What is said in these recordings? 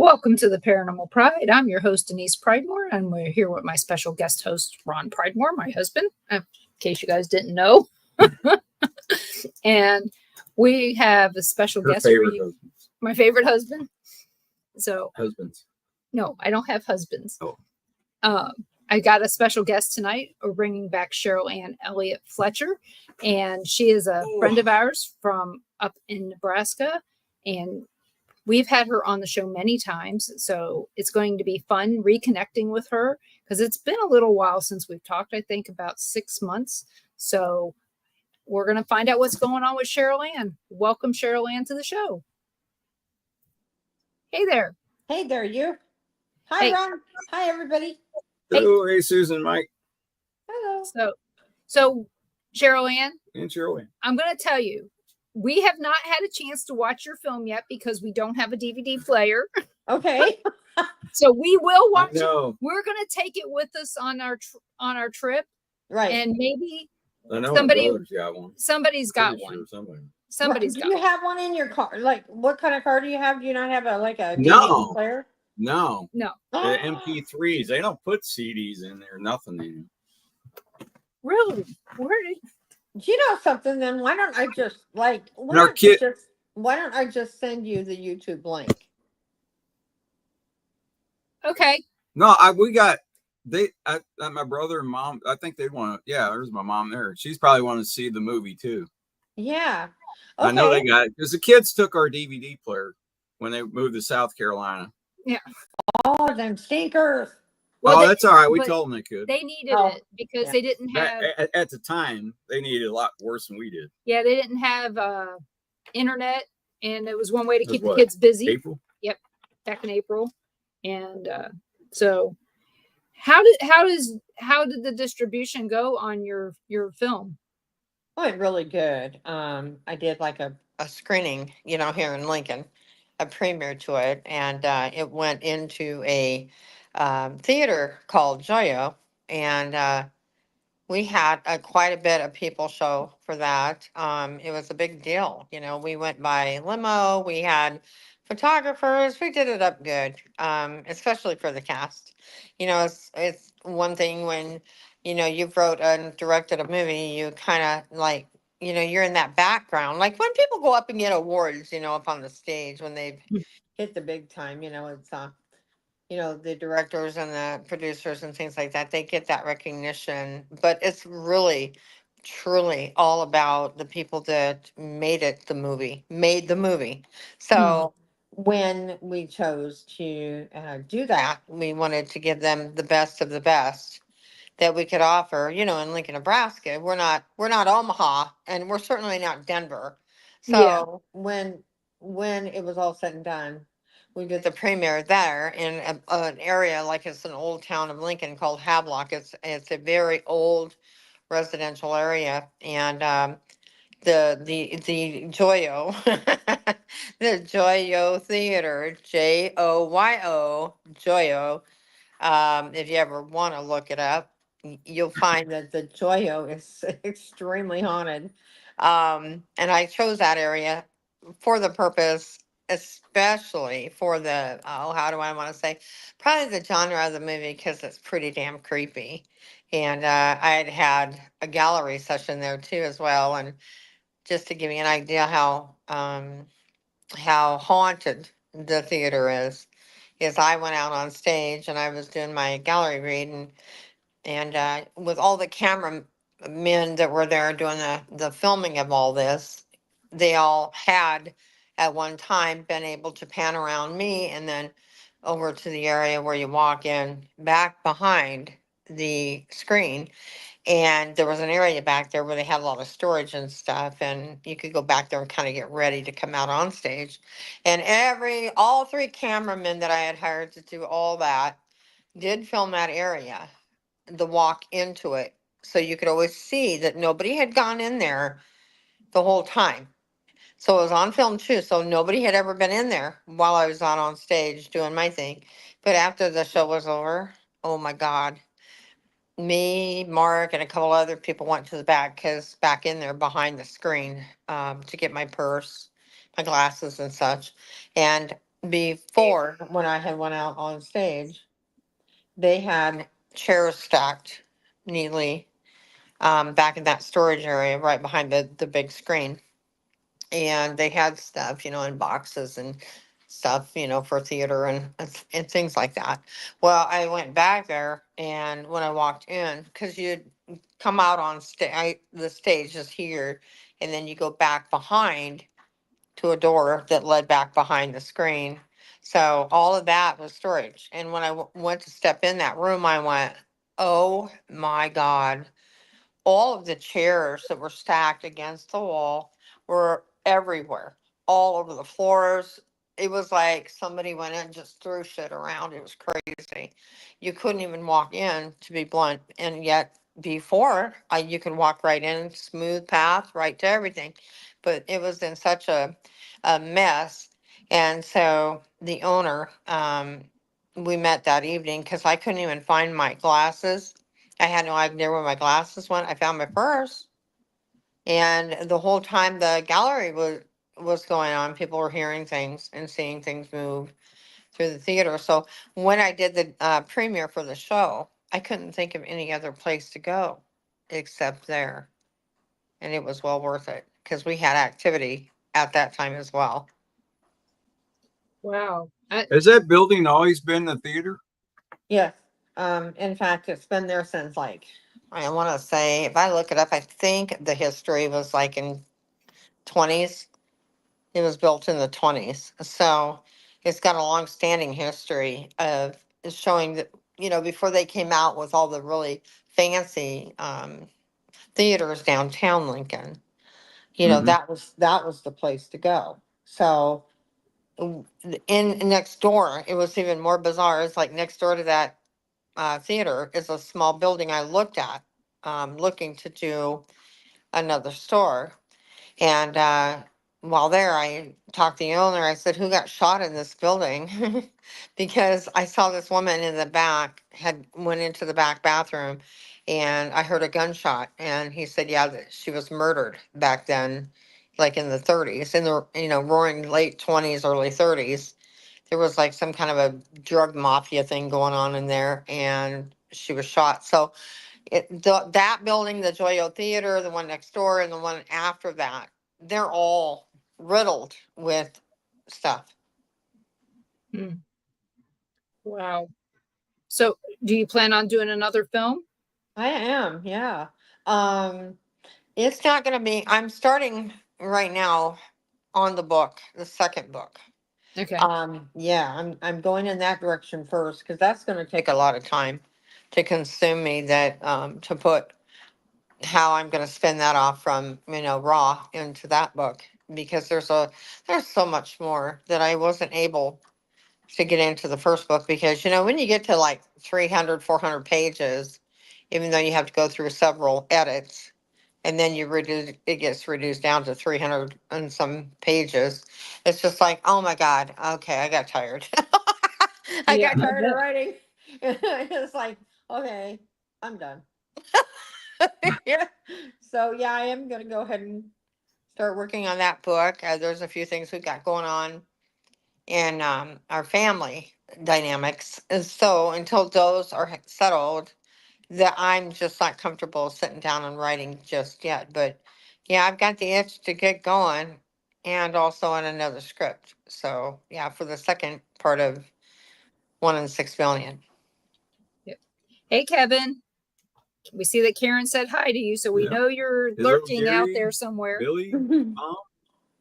Welcome to the Paranormal Pride. I'm your host, Denise Pridemore, and we're here with my special guest host, Ron Pridemore, my husband, in case you guys didn't know. And we have a special guest for you. My favorite husband. So husbands. No, I don't have husbands. Oh. I got a special guest tonight. We're bringing back Cheryl Ann Elliott Fletcher, and she is a friend of ours from up in Nebraska, and we've had her on the show many times, so it's going to be fun reconnecting with her because it's been a little while since we've talked. I think about 6 months. So we're going to find out what's going on with Cheryl Ann. Welcome, Cheryl Ann, to the show. Hey there. Hey there, you. Hi, hey. Ron. Hi, everybody. Hello, hey, Susan, Mike. Hello. So Cheryl Ann. And Cheryl Ann. I'm going to tell you, we have not had a chance to watch your film yet because we don't have a DVD player. Okay. So we will watch it. We're going to take it with us on our trip. Right. And maybe somebody's got one. Somebody's got one. Somebody's got one. Do you have one in your car? Like, what kind of car do you have? Do you not have a DVD player? No. The MP3s. They don't put CDs in there. Nothing in them. Really? You know something? Then why don't I just why don't I just send you the YouTube link? Okay. No, my brother and mom. I think they want to. Yeah, there's my mom there. She's probably want to see the movie too. Yeah. Okay. I know they got it because the kids took our DVD player when they moved to South Carolina. Yeah. Oh, them stinkers. Well, that's all right. We told them they could. They needed it because they didn't have... At the time, they needed it a lot worse than we did. Yeah, they didn't have internet, and it was one way to keep the kids busy. April? Yep, back in April. And so how did the distribution go on your film? Oh, it really good. I did like a screening, here in Lincoln, a premiere to it, and it went into a theater called Joyo, and we had quite a bit of people show for that. It was a big deal. We went by limo, we had photographers, we did it up good, especially for the cast. It's one thing when you've wrote and directed a movie, you kind of like, you're in that background, like when people go up and get awards, up on the stage when they've hit the big time. It's the directors and the producers and things like that, they get that recognition. But it's really, truly all about the people that made the movie. So when we chose to do that, we wanted to give them the best of the best that we could offer. In Lincoln, Nebraska, we're not Omaha, and we're certainly not Denver. So when it was all said and done, we did the premiere there in an area like it's an old town of Lincoln called Havelock. It's a very old residential area, and the Joyo, the Joyo Theater, Joyo, Joyo. If you ever want to look it up, you'll find that the Joyo is extremely haunted. And I chose that area for the purpose, especially for the, how do I want to say, probably the genre of the movie, because it's pretty damn creepy. And I had a gallery session there too as well. And just to give you an idea how haunted the theater is I went out on stage and I was doing my gallery read, and with all the cameramen that were there doing the filming of all this, they all had at one time been able to pan around me and then over to the area where you walk in back behind the screen. And there was an area back there where they had a lot of storage and stuff, and you could go back there and kind of get ready to come out on stage. And all three cameramen that I had hired to do all that did film that area, the walk into it. So you could always see that nobody had gone in there the whole time. So it was on film too. So nobody had ever been in there while I was on stage doing my thing. But after the show was over, oh my God. Me, Mark, and a couple other people went to the back in there behind the screen to get my purse, my glasses and such. And before, when I had went out on stage, they had chairs stacked neatly back in that storage area right behind the big screen. And they had stuff, in boxes and stuff, for theater and things like that. Well, I went back there, and when I walked in, because you'd come out on the stage is here, and then you go back behind to a door that led back behind the screen. So all of that was storage. And when I went to step in that room, I went, oh my God, all of the chairs that were stacked against the wall were everywhere, all over the floors. It was like somebody went in and just threw shit around. It was crazy. You couldn't even walk in, to be blunt. And yet, before, you could walk right in, smooth path, right to everything. But it was in such a mess. And so the owner, we met that evening because I couldn't even find my glasses. I had no idea where my glasses went. I found my purse. And the whole time the gallery was going on, people were hearing things and seeing things move through the theater. So when I did the premiere for the show, I couldn't think of any other place to go except there. And it was well worth it because we had activity at that time as well. Wow. Has that building always been the theater? Yes. In fact, it's been there since I want to say, if I look it up, I think the history was like in 20s. It was built in the 20s. So it's got a long-standing history of showing that, before they came out with all the really fancy theaters downtown Lincoln, Mhm. that was the place to go. So in next door, it was even more bizarre. It's like next door to that theater is a small building I looked at, looking to do another store. And while there, I talked to the owner. I said, "Who got shot in this building?" Because I saw this woman in the back had went into the back bathroom, and I heard a gunshot. And he said, "Yeah, that she was murdered back then, like in the 30s, in the roaring late 20s, early 30s. There was like some kind of a drug mafia thing going on in there, and she was shot." So that building, the Joyo Theater, the one next door, and the one after that, they're all riddled with stuff. Wow. So do you plan on doing another film? I am, yeah. Um, it's not going to be. I'm starting right now on the book, the second book. Okay. Yeah, I'm going in that direction first because that's going to take a lot of time to consume me. That to put how I'm going to spin that off from raw into that book because there's so much more that I wasn't able to get into the first book because when you get to like 300 400 pages, even though you have to go through several edits, and then it gets reduced down to 300 and some pages. It's just like, oh my God, okay, I got tired. I Yeah, got I tired of bet. writing. It's like, okay, I'm done. Yeah. So yeah, I am gonna go ahead and start working on that book. There's a few things we've got going on in our family dynamics, and so until those are settled, that I'm just not comfortable sitting down and writing just yet. But yeah, I've got the itch to get going, and also on another script. So yeah, for the second part of 1 in 6 billion. Yep. Hey, Kevin. We see that Karen said hi to you, so we Yeah. know you're Hello, lurking out Gary, there somewhere. Billy, I'm Mom,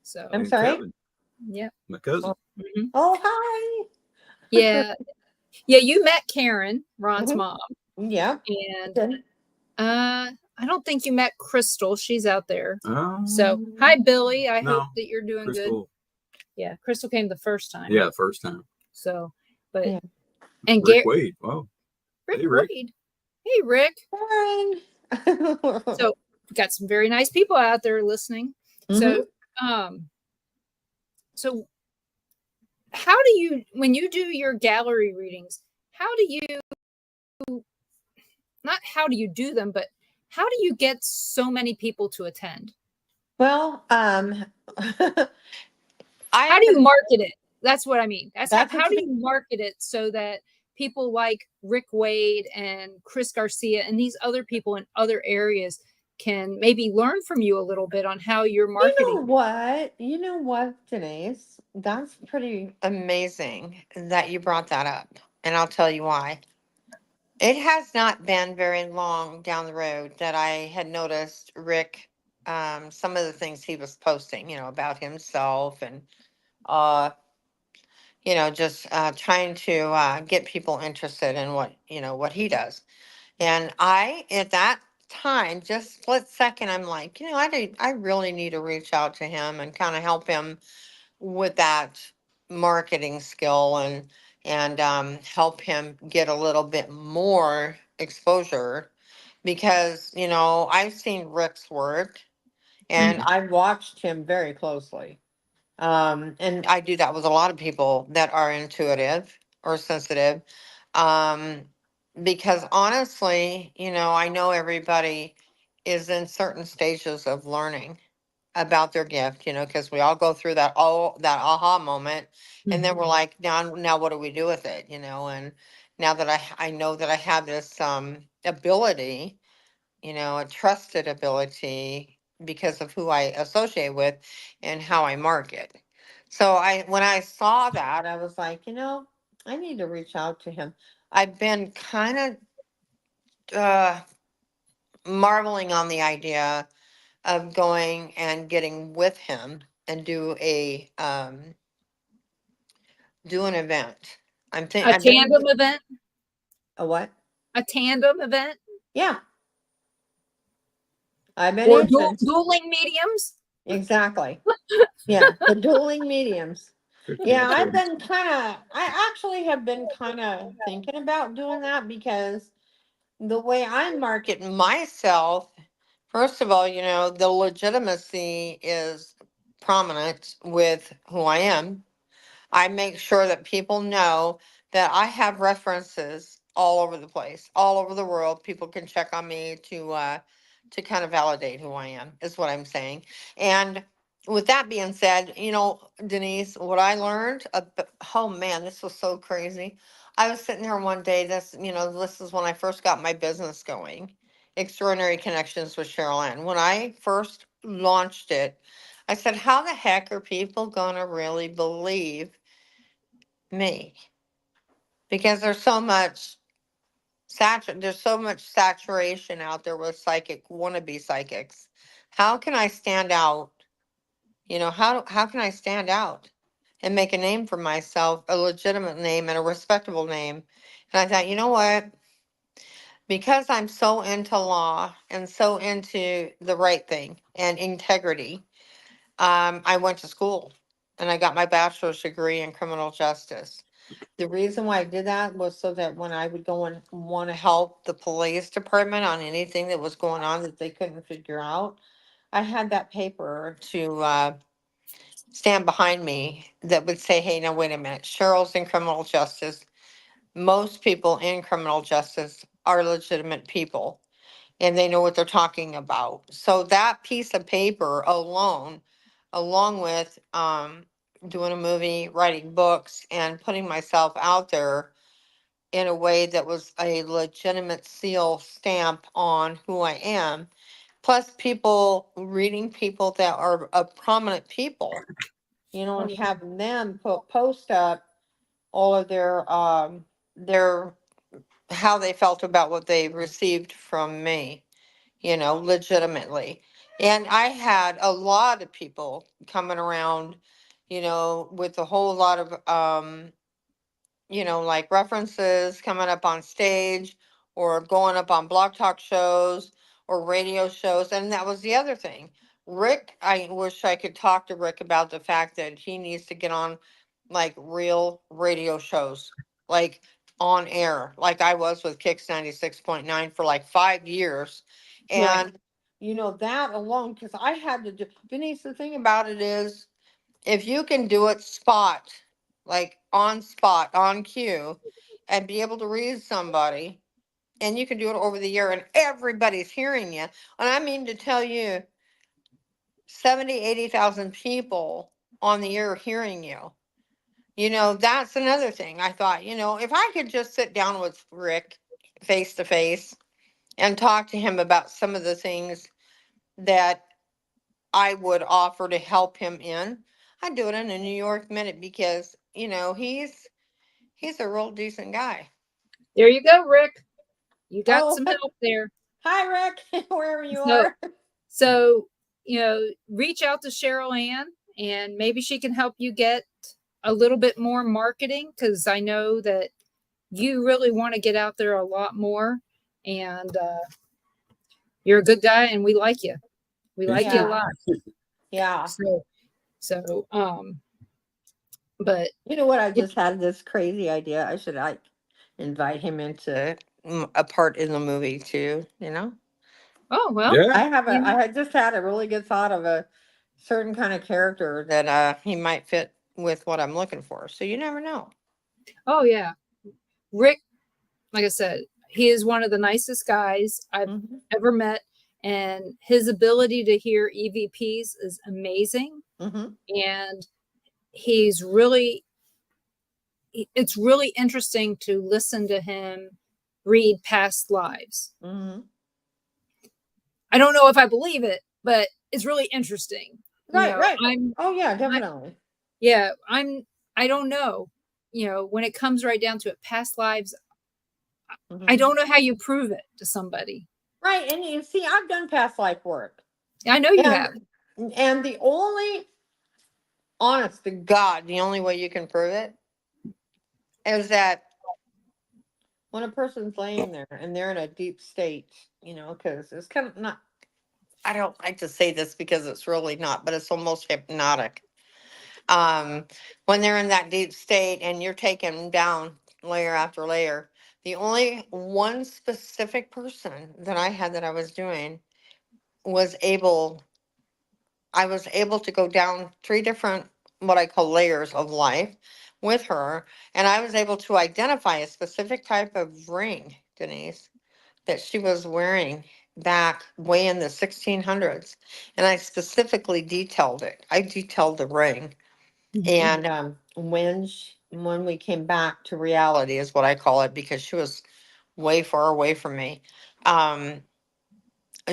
So, and sorry. Kevin, yeah. my cousin. Mhm. Oh hi. Yeah. Yeah, you met Karen, Ron's Mhm. mom. Yeah. And Good. I don't think you met Crystal. She's out there. So, Um, hi, Billy. I hope no, that you're doing good. Crystal. Yeah, Crystal came the first time. Yeah, first time. So, but Yeah. and Rick Wade. Wow. Rick Hey, Rick. Wade. Hey, Rick. Fine. So, we got some very nice people out there listening. Mhm. So, so how do you, when you do your gallery readings, how do you, not how do you do them, but how do you get so many people to attend? Well, I How am do you gonna market it? That's what I mean. That's How what do you you market it so that people like Rick Wade and Chris Garcia and these other people in other areas can maybe learn from you a little bit on how you're You know marketing? what? You know what, Denise? That's pretty amazing that you brought that up. And I'll tell you why. It has not been very long down the road that I had noticed Rick, some of the things he was posting, about himself and, uh, just trying to get people interested in what he does. And at that time, just split second, I'm like, I really need to reach out to him and kind of help him with that marketing skill and help him get a little bit more exposure because I've seen Rick's work and I've watched him very closely. And I do that with a lot of people that are intuitive or sensitive. Um, because honestly, I know everybody is in certain stages of learning about their gift, because we all go through that aha moment, and then we're like, now what do we do with it, and now that I know that I have this ability, a trusted ability because of who I associate with and how I market. So when I saw that, I was like, I need to reach out to him. I've been kind of marveling on the idea of going and getting with him and do an event. A I've been tandem event? a what? A tandem event? Yeah, I've been Or itching. dueling mediums? Exactly. Yeah, the dueling mediums. Yeah, I actually have been kind of thinking about doing that because the way I market myself, first of all, the legitimacy is prominent with who I am. I make sure that people know that I have references all over the place, all over the world. People can check on me to kind of validate who I am, is what I'm saying. And with that being said, Denise, what I learned, oh man, this was so crazy. I was sitting there one day. This is when I first got my business going, Extraordinary Connections with Cheryl Ann. When I first launched it, I said, how the heck are people going to really believe me? Because there's so much saturation out there with wannabe psychics. How can I stand out? How can I stand out and make a name for myself, a legitimate name and a respectable name? And I thought, you know what? Because I'm so into law and so into the right thing and integrity, I went to school and I got my bachelor's degree in criminal justice. The reason why I did that was so that when I would go and want to help the police department on anything that was going on that they couldn't figure out, I had that paper to stand behind me that would say, hey, now wait a minute, Cheryl's in criminal justice. Most people in criminal justice are legitimate people and they know what they're talking about. So that piece of paper alone, along with doing a movie, writing books, and putting myself out there in a way that was a legitimate seal stamp on who I am, plus people reading people that are prominent people, and having them post up all of their how they felt about what they received from me, legitimately. And I had a lot of people coming around, with a whole lot of, like references coming up on stage or going up on blog talk shows or radio shows. And that was the other thing. Rick, I wish I could talk to Rick about the fact that he needs to get on like real radio shows, like on air, like I was with Kix 96.9 for like 5 years. Right. And, that alone, because I had to do, Denise, the thing about it is, if you can do it spot, on cue, and be able to read somebody, and you can do it over the year, and everybody's hearing you. And I mean to tell you, 70, 80,000 people on the air hearing you. You know, that's another thing. I thought, you know, if I could just sit down with Rick face to face and talk to him about some of the things that I would offer to help him in, I'd do it in a New York minute because, you know, he's a real decent guy. There you go, Rick. You got Oh, some help there. hi Rick, wherever you So, are. so reach out to Cheryl Ann, and maybe she can help you get a little bit more marketing, because I know that you really want to get out there a lot more, and you're a good guy, and we like you. We like you a Yeah. lot. Yeah. So, but You know what? I just had this crazy idea. I should like invite him into a part in the movie too, you know? oh well. Yeah. I had just had a really good thought of a certain kind of character that he might fit with what I'm looking for. So you never know. Oh yeah, Rick. Like I said, he is one of the nicest guys I've Mm-hmm. ever met, and his ability to hear EVPs is amazing. Mm-hmm. And he's really, it's really interesting to listen to him read past lives. Mm-hmm. I don't know if I believe it, but it's really interesting. Right, right. I'm, Oh yeah, definitely. I don't know. When it comes right down to it, past lives, Mm-hmm. I don't know how you prove it to somebody. Right, and you see, I've done past life work. I know you have. And the only, honest to God, the only way you can prove it is that when a person's laying there and they're in a deep state, you know, because it's kind of not, I don't like to say this because it's really not, but it's almost hypnotic. When they're in that deep state and you're taking them down layer after layer, the only one specific person that I had that I was doing was able, I was able to go down 3 different, what I call layers of life with her. And I was able to identify a specific type of ring, Denise, that she was wearing back way in the 1600s. And I specifically detailed it. I detailed the ring. And when we came back to reality is what I call it, because she was way far away from me. Um,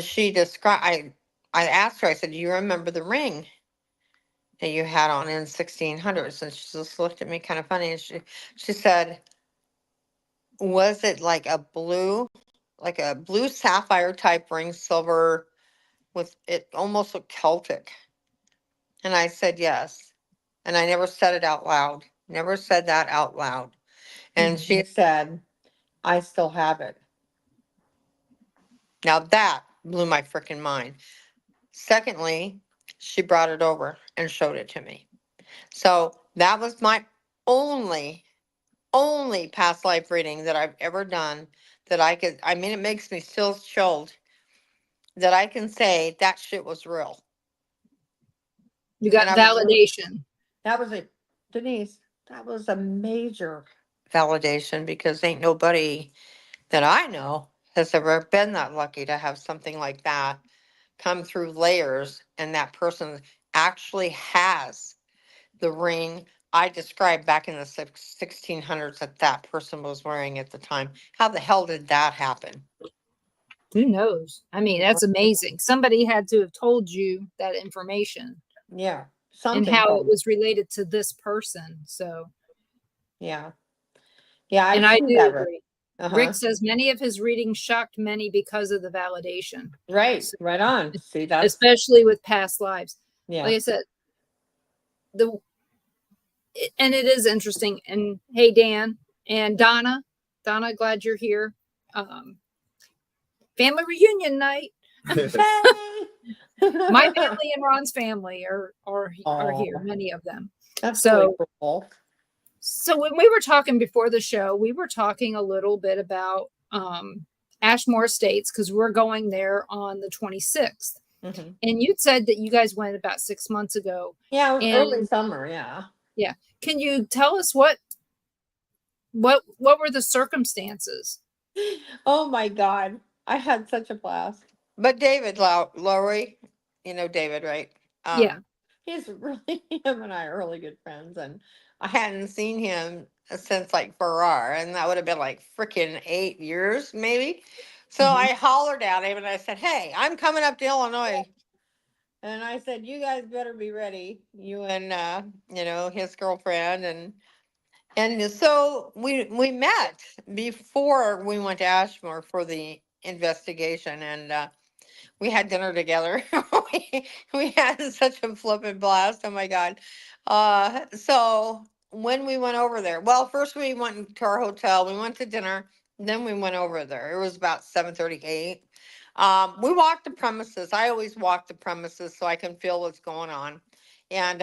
she described, I asked her, I said, do you remember the ring that you had on in 1600s? And she just looked at me kind of funny. And she said, was it like a blue sapphire type ring, silver, with it almost looked Celtic? And I said, yes. And I never said it out loud. Never said that out loud. And she said, I still have it. Now that blew my freaking mind. Secondly, she brought it over and showed it to me. So that was my only past life reading that I've ever done that I could, I mean, it makes me still chilled that I can say that shit was real. You got validation. That was a, Denise, that was a major validation because ain't nobody that I know has ever been that lucky to have something like that come through layers and that person actually has the ring I described back in the 1600s that that person was wearing at the time. How the hell did that happen? Who knows? I mean, that's amazing. Somebody had to have told you that information. Yeah, and something. how it was related to this person. So, Yeah. Yeah, and I see do that, agree. Uh-huh. Rick says many of his readings shocked many because of the validation, Right, So, right on. See, that's, especially with past lives. yeah. Like I said, and it is interesting. And hey, Dan and Donna, glad you're here. Family reunion night. Hey! My family and Ron's family are here, Aw, many of them. that's So really cool. So when we were talking before the show, we were talking a little bit about Ashmore Estates, because we're going there on the 26th. Mhm. And you'd said that you guys went about 6 months ago. Yeah, it was And early summer, yeah. yeah, can you tell us what were the circumstances? Oh my God, I had such a blast. But David Lowry, you know David, right? Yeah. He's really, him and I are really good friends. And I hadn't seen him since like Farrar, and that would have been like freaking 8 years, maybe. So Mhm. I hollered at him and I said, "Hey, I'm coming up to Illinois." And I said, "You guys better be ready, you and his girlfriend." And so we met before we went to Ashmore for the investigation, and we had dinner together. we had such a flippin' blast. Oh my God. So when we went over there, well, first we went to our hotel, we went to dinner, then we went over there. It was about 7:38. We walked the premises. I always walk the premises so I can feel what's going on. And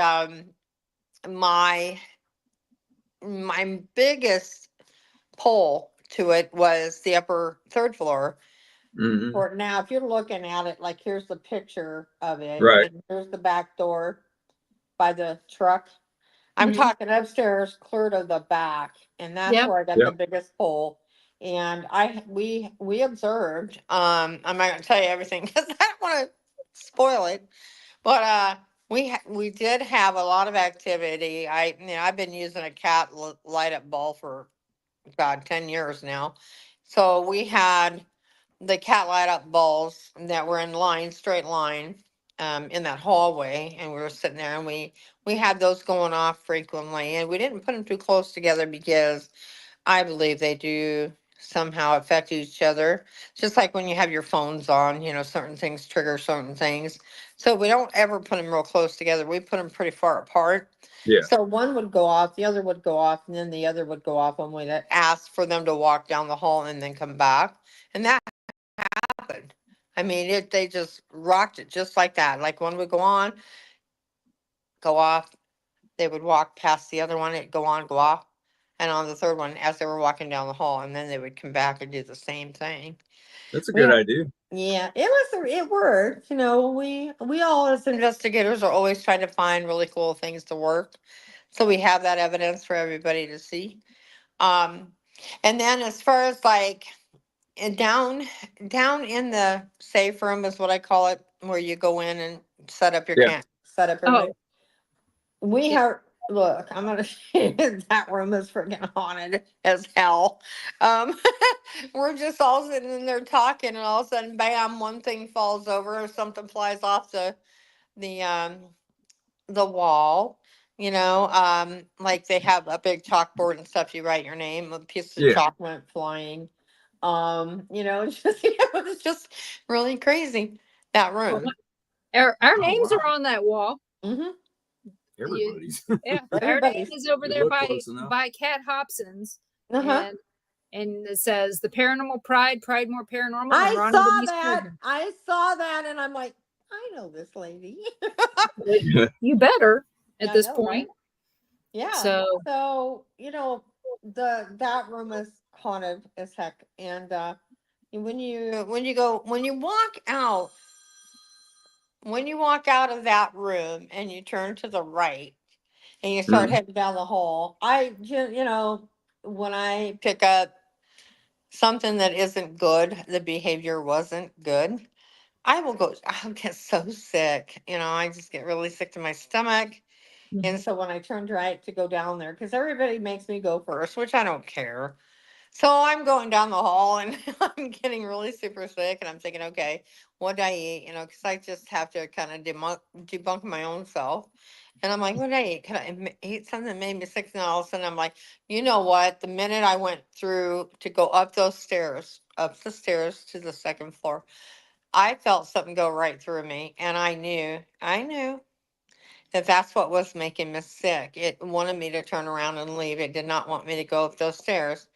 my my biggest pull to it was the upper third floor. Hmm. Or now, if you're looking at it, like here's the picture of it, Right. and here's the back door by the truck. I'm Mhm. talking upstairs, clear to the back, and that's Yep. where I got the Yep. biggest pull. And we observed. I'm not gonna tell you everything because I don't want to spoil it. But we did have a lot of activity. I've been using a cat light up bulb for about 10 years now. So we had the cat light up balls that were in line, straight line, in that hallway, and we were sitting there, and we had those going off frequently, and we didn't put them too close together because I believe they do somehow affect each other. Just like when you have your phones on, certain things trigger certain things. So we don't ever put them real close together. We put them pretty far apart. Yeah. So one would go off, the other would go off, and then the other would go off when we asked for them to walk down the hall and then come back. And that happened. I mean, they just rocked it just like that. Like one would go on, go off, they would walk past the other one, it'd go on, go off. And on the third one, as they were walking down the hall, and then they would come back and do the same thing. That's a good Yeah, idea. yeah, it worked. We all as investigators are always trying to find really cool things to work. So we have that evidence for everybody to see. Um, and then as far as like and down in the safe room is what I call it, where you go in and Yeah. set up everything. Oh, We yeah. have look, I'm gonna that room is freaking haunted as hell. Um we're just all sitting in there talking, and all of a sudden bam, one thing falls over or something flies off the the wall. Like they have a big chalkboard and stuff, you write your name, a piece of Yeah. chalk went flying. It's just it was just really crazy, that Well, room. our Oh names are wow. on that wall. Hmm. You, Everybody's. yeah, our name Everybody's. is over You there look by close enough. Cat Hobson's, Uh-huh. and it says the Paranormal Pride More Paranormal, and I Ronnie saw Denise that. Program. I saw that, and I'm like, I know this lady. You better at I this know, right? point. Yeah. So So, that room is haunted as heck. And when you walk out of that room and you turn to the right and you start Mhm. heading down the hall, when I pick up something that isn't good, the behavior wasn't good, I'll get so sick. I just get really sick to my stomach. And mhm. so when I turned right to go down there, because everybody makes me go first, which I don't care. So I'm going down the hall, and I'm getting really super sick, and I'm thinking, okay, what did I eat? Because I just have to kind of debunk my own self. And I'm like, what did I eat? Could I eat something that made me sick? And all of a sudden I'm like, you know what? The minute I went through to go up the stairs to the second floor, I felt something go right through me. And I knew that that's what was making me sick. It wanted me to turn around and leave. It did not want me to go up those stairs.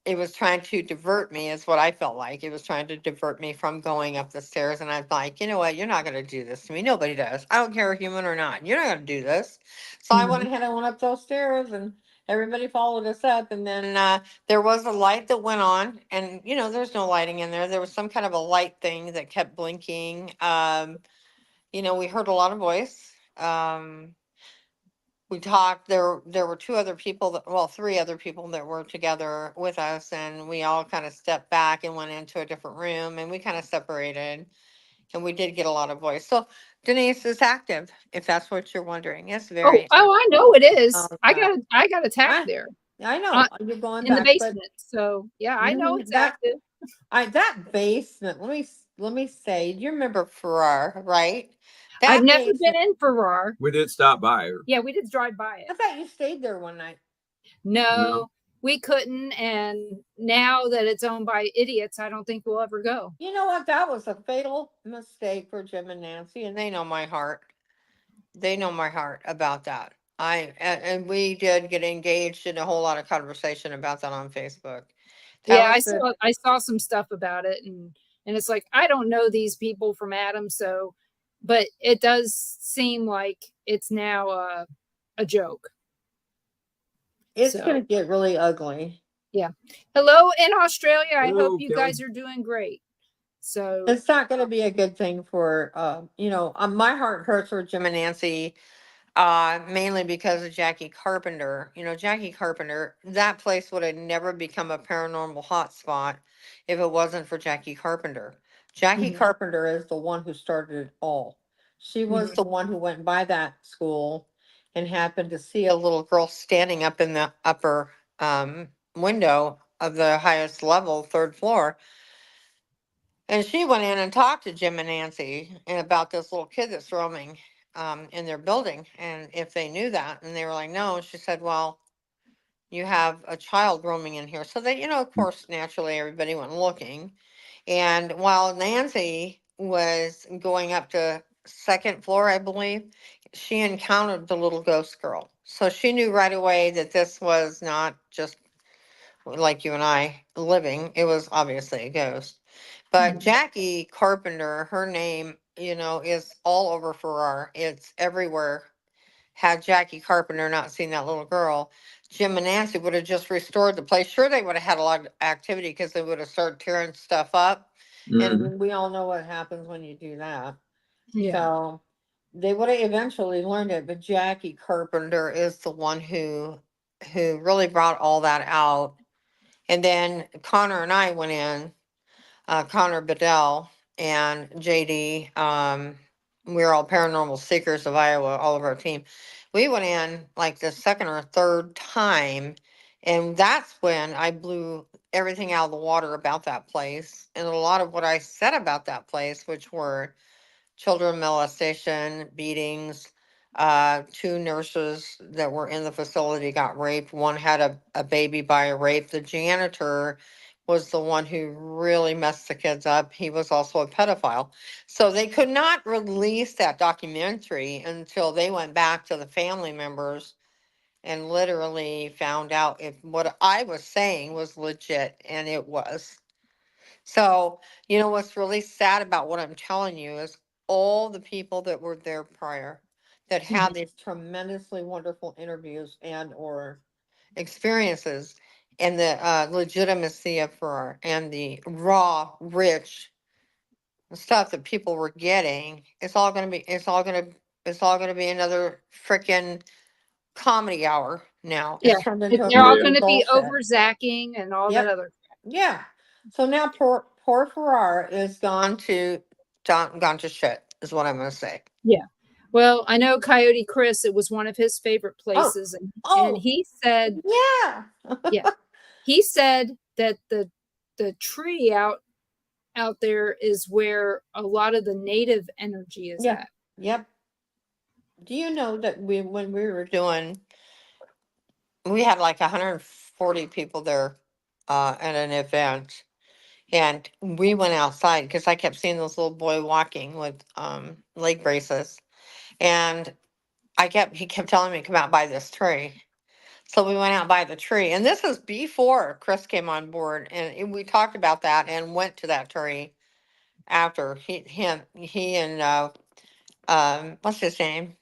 It was trying to divert me, is what I felt like. It was trying to divert me from going up the stairs. And I was like, you know what? You're not going to do this to me. Nobody does. I don't care, human or not. You're not going to do this. So I went Mhm. ahead and went up those stairs, and everybody followed us up. And then there was a light that went on. And, there's no lighting in there. There was some kind of a light thing that kept blinking. We heard a lot of voice. We talked. There were two other people three other people that were together with us, and we all kind of stepped back and went into a different room, and we kind of separated. And we did get a lot of voice. So Denise is active, if that's what you're wondering. It's Oh, very active. I know it is. Okay. I got attacked I there I uh, know you're going in the back, but basement. So yeah, I know it's that active. that basement. Let me say. You remember Farrar, right? I've That never been basement. in Farrar. We did stop by her. Yeah, we did drive by it. I thought you stayed there one night. No. No, we couldn't. And now that it's owned by idiots, I don't think we'll ever go. You know what? That was a fatal mistake for Jim and Nancy, and they know my heart. They know my heart about that. And we did get engaged in a whole lot of conversation about that on Facebook. That Yeah, was the I saw some stuff about it, and it's like I don't know these people from Adam, so but it does seem like it's now a joke. it's So gonna get really ugly. yeah. Hello in Australia. I hope Hello, you Kelly. guys are doing great. So It's not gonna be a good thing for my heart hurts for Jim and Nancy, mainly because of Jackie Carpenter. You know, Jackie Carpenter, that place would have never become a paranormal hotspot if it wasn't for Jackie Carpenter. Jackie mhm, Carpenter is the one who started it all. She was mhm. the one who went by that school and happened to see a little girl standing up in the upper window of the highest level, third floor. And she went in and talked to Jim and Nancy and about this little kid that's roaming in their building, and if they knew that. And they were like, no. She said, well, you have a child roaming in here. So they, of course, naturally everybody went looking. And while Nancy was going up to second floor, I believe, she encountered the little ghost girl. So she knew right away that this was not just like you and I living. It was obviously a ghost. But Mhm. Jackie Carpenter, her name, is all over Farrar. It's everywhere. Had Jackie Carpenter not seen that little girl, Jim and Nancy would have just restored the place. Sure, they would have had a lot of activity because they would have started tearing stuff up. Mhm. And we all know what happens when you do that. Yeah. So they would have eventually learned it, but Jackie Carpenter is the one who really brought all that out. And then Connor and I went in, Connor Bedell and JD. We're all paranormal seekers of Iowa, all of our team. We went in like the second or third time, and that's when I blew everything out of the water about that place. And a lot of what I said about that place, which were children molestation, beatings. Two nurses that were in the facility got raped. One had a baby by a rape. The janitor was the one who really messed the kids up. He was also a pedophile. So they could not release that documentary until they went back to the family members and literally found out if what I was saying was legit, and it was. So, what's really sad about what I'm telling you is all the people that were there prior that Mhm. had these tremendously wonderful interviews and or experiences, and the legitimacy of her and the raw, rich stuff that people were getting. It's all gonna be another freaking comedy hour now. Yeah. It's turned into a They're all Yeah. going freaking to be bullshit. over zacking and all that Yep. other. Yeah. So now poor Farrar is gone to shit, is what I'm gonna say. Yeah. Well, I know Coyote Chris, it was one of his favorite Oh, places. And oh, he said, yeah. yeah, he said that the tree out there is where a lot of the native energy is Yeah. at. Yep. Do you know that when we were doing, we had like 140 people there at an event, and we went outside because I kept seeing this little boy walking with leg braces, and he kept telling me to come out by this tree. So we went out by the tree, and this is before Chris came on board, and we talked about that and went to that tree after he and what's his name,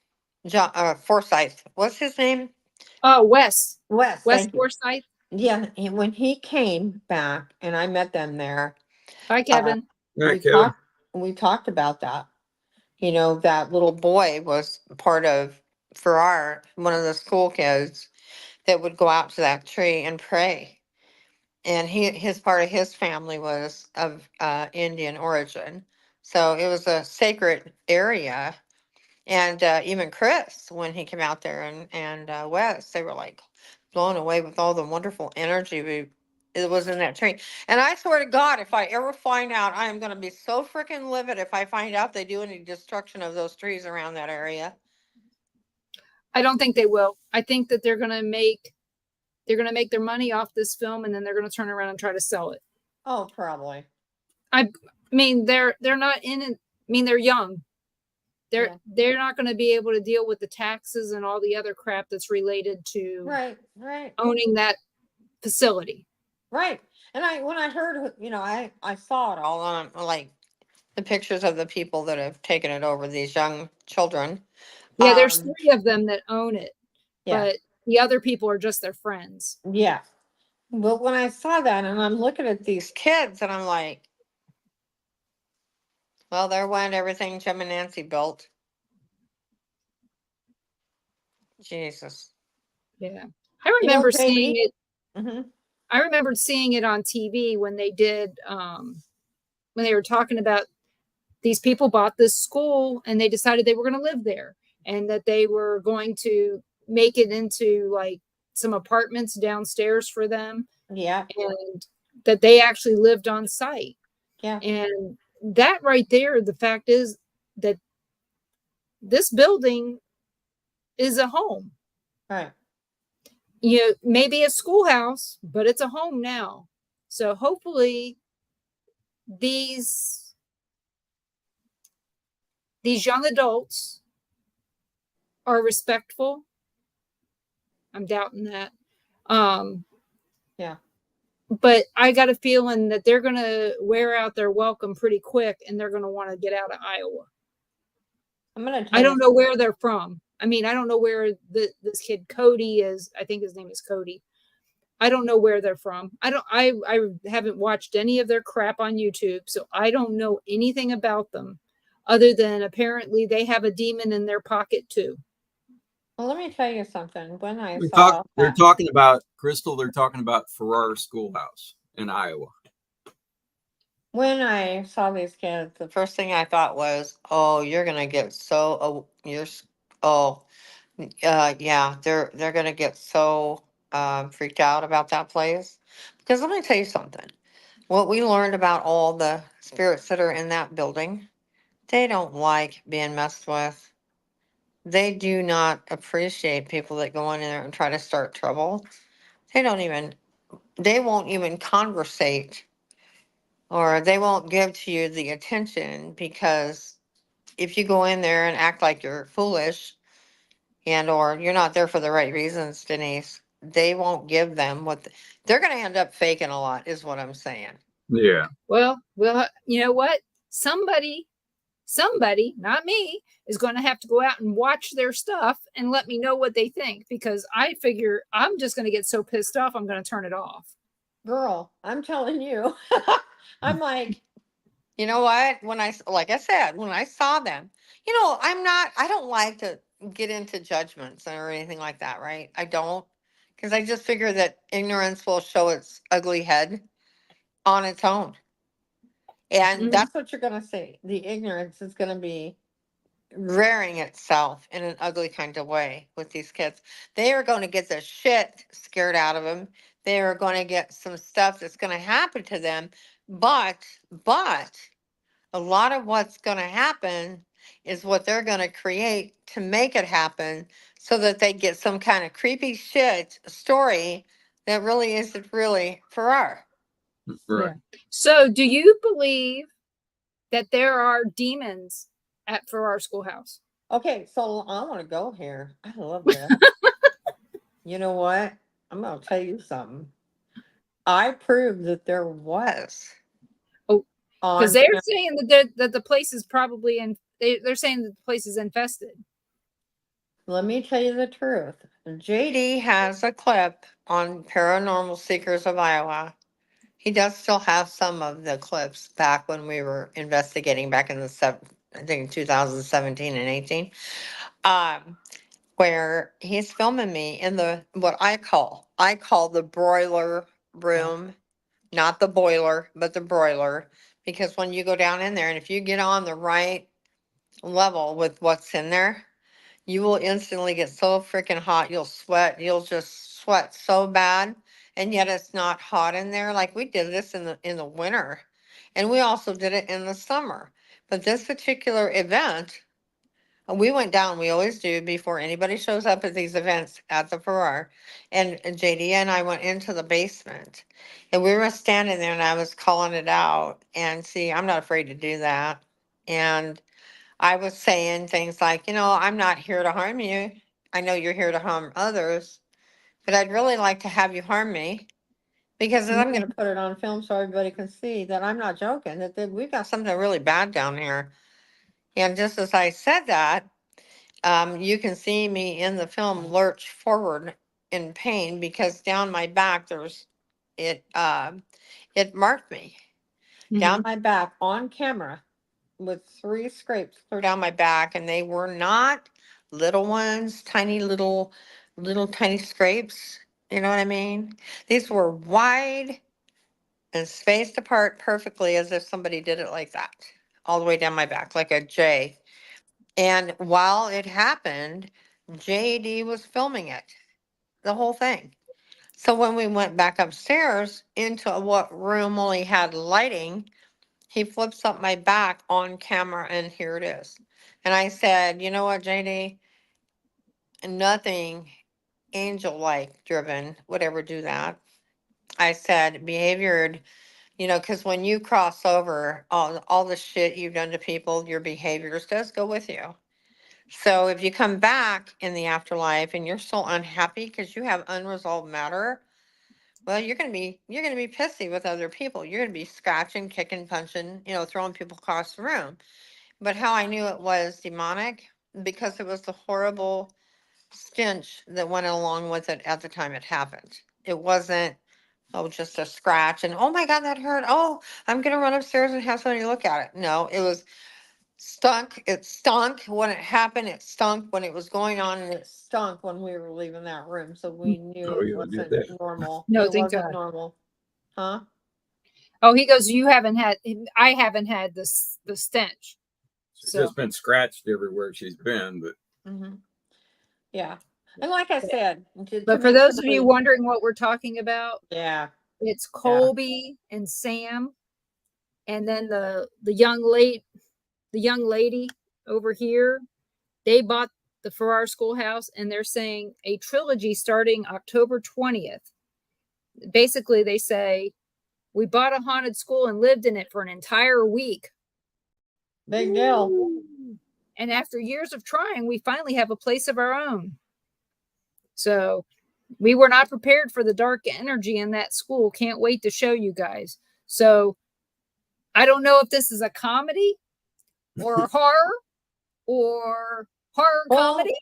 John Forsyth. What's his name? Oh, Wes. Wes. Wes Thank you. Forsyth. Yeah, and when he came back, and I met them there, Hi, uh, Kevin. All we right, Kevin. talked. We talked about that. That little boy was part of Farrar, one of the school kids that would go out to that tree and pray. And his part of his family was of Indian origin. So it was a sacred area. And even Chris, when he came out there, and Wes, they were like blown away with all the wonderful energy it was in that tree. And I swear to God, if I ever find out, I am going to be so freaking livid if I find out they do any destruction of those trees around that area. I don't think they will. I think that they're gonna make their money off this film, and then they're gonna turn around and try to sell it. Oh, probably. I mean, they're not in it. I mean, they're young. Yeah. They're not going to be able to deal with the taxes and all the other crap that's related to Right. owning that facility. Right. And when I heard, I saw it all on like the pictures of the people that have taken it over, these young children. Yeah, there's Um, 3 of them that own it, yeah. but the other people are just their friends. Yeah. But when I saw that and I'm looking at these kids and I'm like, well, there went everything Jim and Nancy built. Jesus. Yeah. I remember seeing JD? it. Hmm. I remembered seeing it on TV when they did, when they were talking about these people bought this school and they decided they were going to live there and that they were going to make it into like some apartments downstairs for them, Yeah. and that they actually lived on site. Yeah. And that right there, the fact is that this building is a home. Right. You know, maybe a schoolhouse, but it's a home now. So hopefully these young adults are respectful. I'm doubting that. Yeah. But I got a feeling that they're going to wear out their welcome pretty quick and they're going to want to get out of Iowa. I'm going to tell I you. don't know where they're from. I mean, I don't know where this kid Cody is. I think his name is Cody. I don't know where they're from. I haven't watched any of their crap on YouTube, so I don't know anything about them other than apparently they have a demon in their pocket too. Well, let me tell you something. When I They're, saw they're that, talking about Crystal. They're talking about Farrar Schoolhouse in Iowa. when I saw these kids, the first thing I thought was, "Oh, you're gonna get so, oh, yeah, they're gonna get so freaked out about that place." Because let me tell you something. What we learned about all the spirits that are in that building, they don't like being messed with. They do not appreciate people that go in there and try to start trouble. They won't even conversate, or they won't give to you the attention, because if you go in there and act like you're foolish and or you're not there for the right reasons, Denise, they won't give them they're going to end up faking a lot, is what I'm saying. Yeah. Well, you know what? Somebody, not me, is going to have to go out and watch their stuff and let me know what they think, because I figure I'm just going to get so pissed off I'm going to turn it off. Girl, I'm telling you. I'm like, you know what? Like I said, when I saw them, I don't like to get into judgments or anything like that, right? I don't, because I just figure that ignorance will show its ugly head on its own. And that's what you're going to see. The ignorance is going to be rearing itself in an ugly kind of way with these kids. They are going to get the shit scared out of them. They are going to get some stuff that's going to happen to them. But a lot of what's going to happen is what they're going to create to make it happen, so that they get some kind of creepy shit story that really isn't really Farrar. Right. Yeah. So, do you believe that there are demons at Farrar Schoolhouse? Okay, so I want to go here. I love this. You know what? I'm going to tell you something. I proved that there was. Oh, because On they're saying that the place is probably they're saying that the place is infested. Let me tell you the truth. JD has a clip on Paranormal Seekers of Iowa. He does still have some of the clips back when we were investigating back in I think 2017 and 18, where he's filming me in what I call the broiler room, not the boiler, but the broiler, because when you go down in there and if you get on the right level with what's in there, you will instantly get so freaking hot. You'll sweat. You'll just sweat so bad. And yet it's not hot in there. Like we did this in the winter. And we also did it in the summer. But this particular event, we went down, we always do before anybody shows up at these events at the Farrar. And JD and I went into the basement. And we were standing there and I was calling it out. And see, I'm not afraid to do that. And I was saying things like, I'm not here to harm you. I know you're here to harm others, but I'd really like to have you harm me because then I'm going to put it on film so everybody can see that I'm not joking, that we've got something really bad down here. And just as I said that, you can see me in the film lurch forward in pain because down my back it marked me down my back on camera with 3 scrapes clear down my back, and they were not little ones, tiny little tiny scrapes. You know what I mean? These were wide and spaced apart perfectly as if somebody did it like that, all the way down my back, like a J. And while it happened, JD was filming it, the whole thing. So when we went back upstairs into what room only had lighting, he flips up my back on camera and here it is. And I said, you know what, JD? Nothing angel-like driven would ever do that. I said, behaviored, because when you cross over all the shit you've done to people, your behaviors does go with you. So if you come back in the afterlife and you're still unhappy because you have unresolved matter, well, you're gonna be pissy with other people. You're gonna be scratching, kicking, punching, throwing people across the room. But how I knew it was demonic, because it was the horrible stench that went along with it at the time it happened. It wasn't, oh, just a scratch and oh my God, that hurt. Oh, I'm gonna run upstairs and have somebody look at it. No, it was stunk. It stunk when it happened. It stunk when it was going on, and it stunk when we were leaving that room. So we knew Oh, it yeah, I get wasn't that. normal. No, It thank wasn't God. normal. Huh? Oh, he goes, I haven't had the stench. She's So just been scratched everywhere she's been, but Mm-hmm. Yeah. And like I said, to but for make those of you somebody, wondering what we're talking about, yeah, it's Colby and Sam, and then the young lady over here. They bought the Farrar Schoolhouse, and they're saying a trilogy starting October 20th. Basically, they say we bought a haunted school and lived in it for an entire week. big deal. And after years of trying, we finally have a place of our own. So we were not prepared for the dark energy in that school. Can't wait to show you guys. So I don't know if this is a comedy or a horror or horror Well, comedy.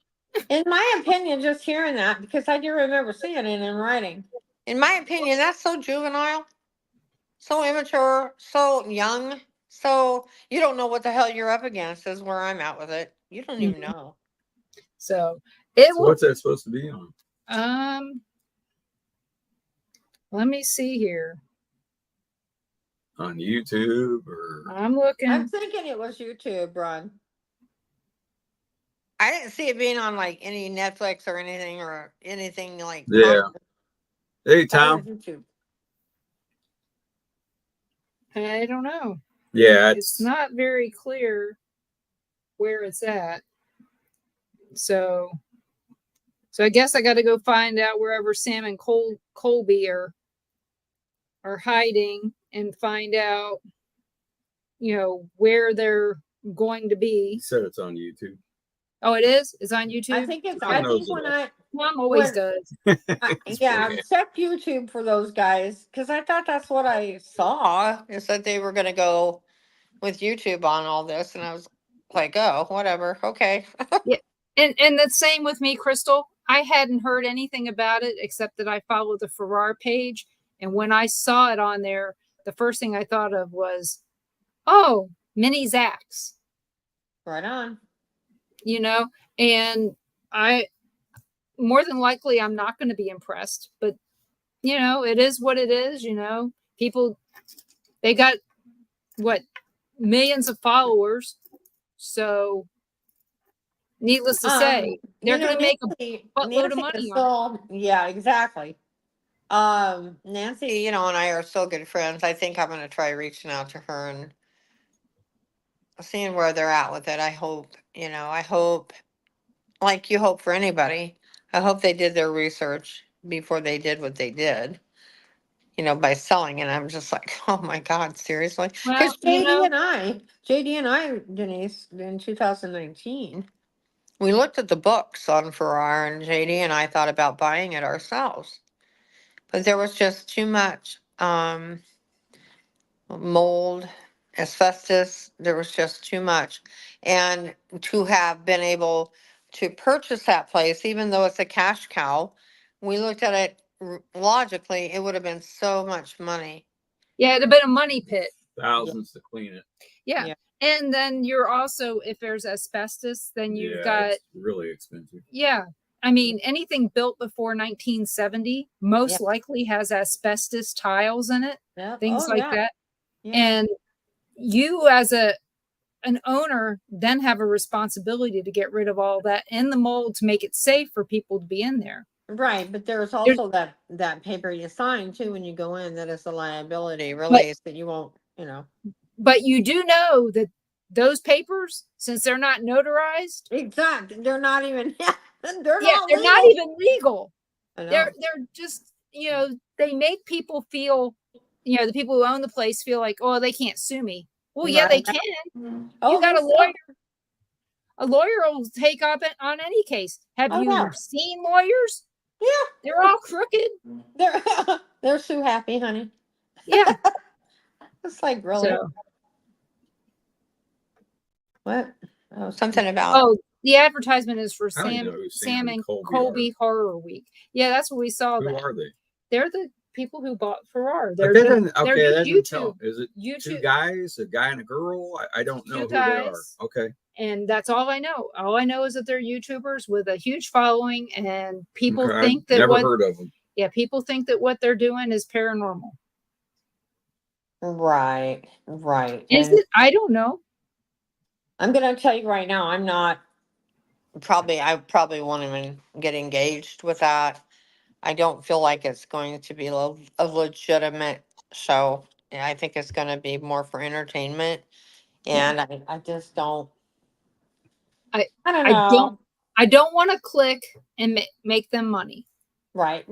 in my opinion, just hearing that, because I do remember seeing it in writing. In my opinion, that's so juvenile, so immature, so young. So you don't know what the hell you're up against, is where I'm at with it. You don't even know. So it so will. what's that supposed to be on? Let me see here. On YouTube or? I'm looking. I'm thinking it was YouTube, Ron. I didn't see it being on like any Netflix or anything like. Yeah. Hey, That was Tom. YouTube. I don't know. Yeah, It's not very clear where it's at. So I guess I got to go find out wherever Sam and Colby are hiding and find out, where they're going to be. He said it's on YouTube. Oh, it is? It's on YouTube? I think it's. Tom I knows think it. Mom always does. Yeah, check YouTube for those guys, because I thought that's what I saw, is that they were going to go with YouTube on all this, and I was like, oh, whatever, okay. Yeah. And the same with me, Crystal. I hadn't heard anything about it except that I followed the Farrar page. And when I saw it on there, the first thing I thought of was, oh, mini Zax. Right on. And I more than likely I'm not going to be impressed, but it is what it is. People, they got what, millions of followers. So needless to say, they're going to make a buttload of money on it. Yeah, exactly. Nancy, you know, and I are still good friends. I think I'm going to try reaching out to her and seeing where they're at with it. I hope, you know, I hope, like you hope for anybody, I hope they did their research before they did what they did, you know, by selling it. I'm just like, oh my God, seriously? Well, Because JD and I, Denise, in 2019, we looked at the books on Farrar, and JD and I thought about buying it ourselves. But there was just too much mold, asbestos. There was just too much. And to have been able to purchase that place, even though it's a cash cow, we looked at it logically, it would have been so much money. yeah, it'd have been a money pit. Thousands to clean it. Yeah. Yeah. And then you're also, if there's asbestos, then you've Yeah, got, it's really expensive. yeah. I mean, anything built before 1970 most Yeah. likely has asbestos tiles in it, Yep. things Oh, like yeah. that. Yeah. And you as an owner then have a responsibility to get rid of all that and the mold to make it safe for people to be in there. Right, but there's also that paper you sign too when you go in that is a liability But, release that you won't, you know. but you do know that those papers, since they're not notarized, Exactly. They're not even they're yeah, not they're not legal. even legal. I know. They're just, you know, they make people feel, you know, the people who own the place feel like, oh, they can't sue me. Well, yeah, they Right. can. Oh, You got they a lawyer. still- A lawyer will take up on any case. Have Oh, you yeah. seen lawyers? Yeah. They're all crooked. They're so happy, honey. Yeah. It's like really So, what? Oh, something about oh, the advertisement is for I don't even know who Sam and Colby Horror Week. Yeah, that's what we saw. Who that. are they? They're the people who bought Farrar. But They're that doesn't, okay, they're that doesn't tell. YouTube. Is it two YouTube guys, a guy and a girl? I don't know Two who they are. guys. Okay. And that's all I know. All I know is that they're YouTubers with a huge following, and people Okay, think I've that never what heard of them. yeah, people think that what they're doing is paranormal. right. Is And it? I don't know. I'm gonna tell you right now, I probably won't even get engaged with that. I don't feel like it's going to be a legitimate show. Yeah, I think it's going to be more for entertainment, and I just don't. I I don't I know. don't I don't want to click and make them money. Right,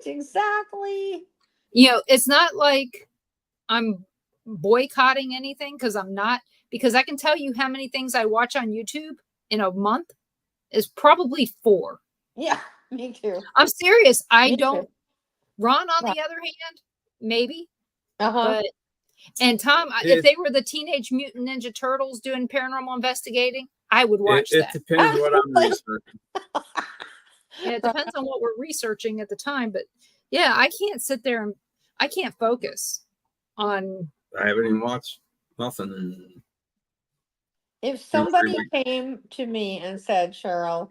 exactly. You know, it's not like I'm boycotting anything, because I'm not, because I can tell you how many things I watch on YouTube in a month is probably 4. Yeah, me too. I'm serious. I Me don't. too. Ron, on Right. the other hand, maybe. Uh-huh. But and Tom, if It- they were the Teenage Mutant Ninja Turtles doing paranormal investigating, I would watch It that. depends what I'm researching. Yeah, it depends on what we're researching at the time, but yeah, I can't sit there and I can't focus on. I haven't even watched nothing. If somebody came to me and said, Cheryl,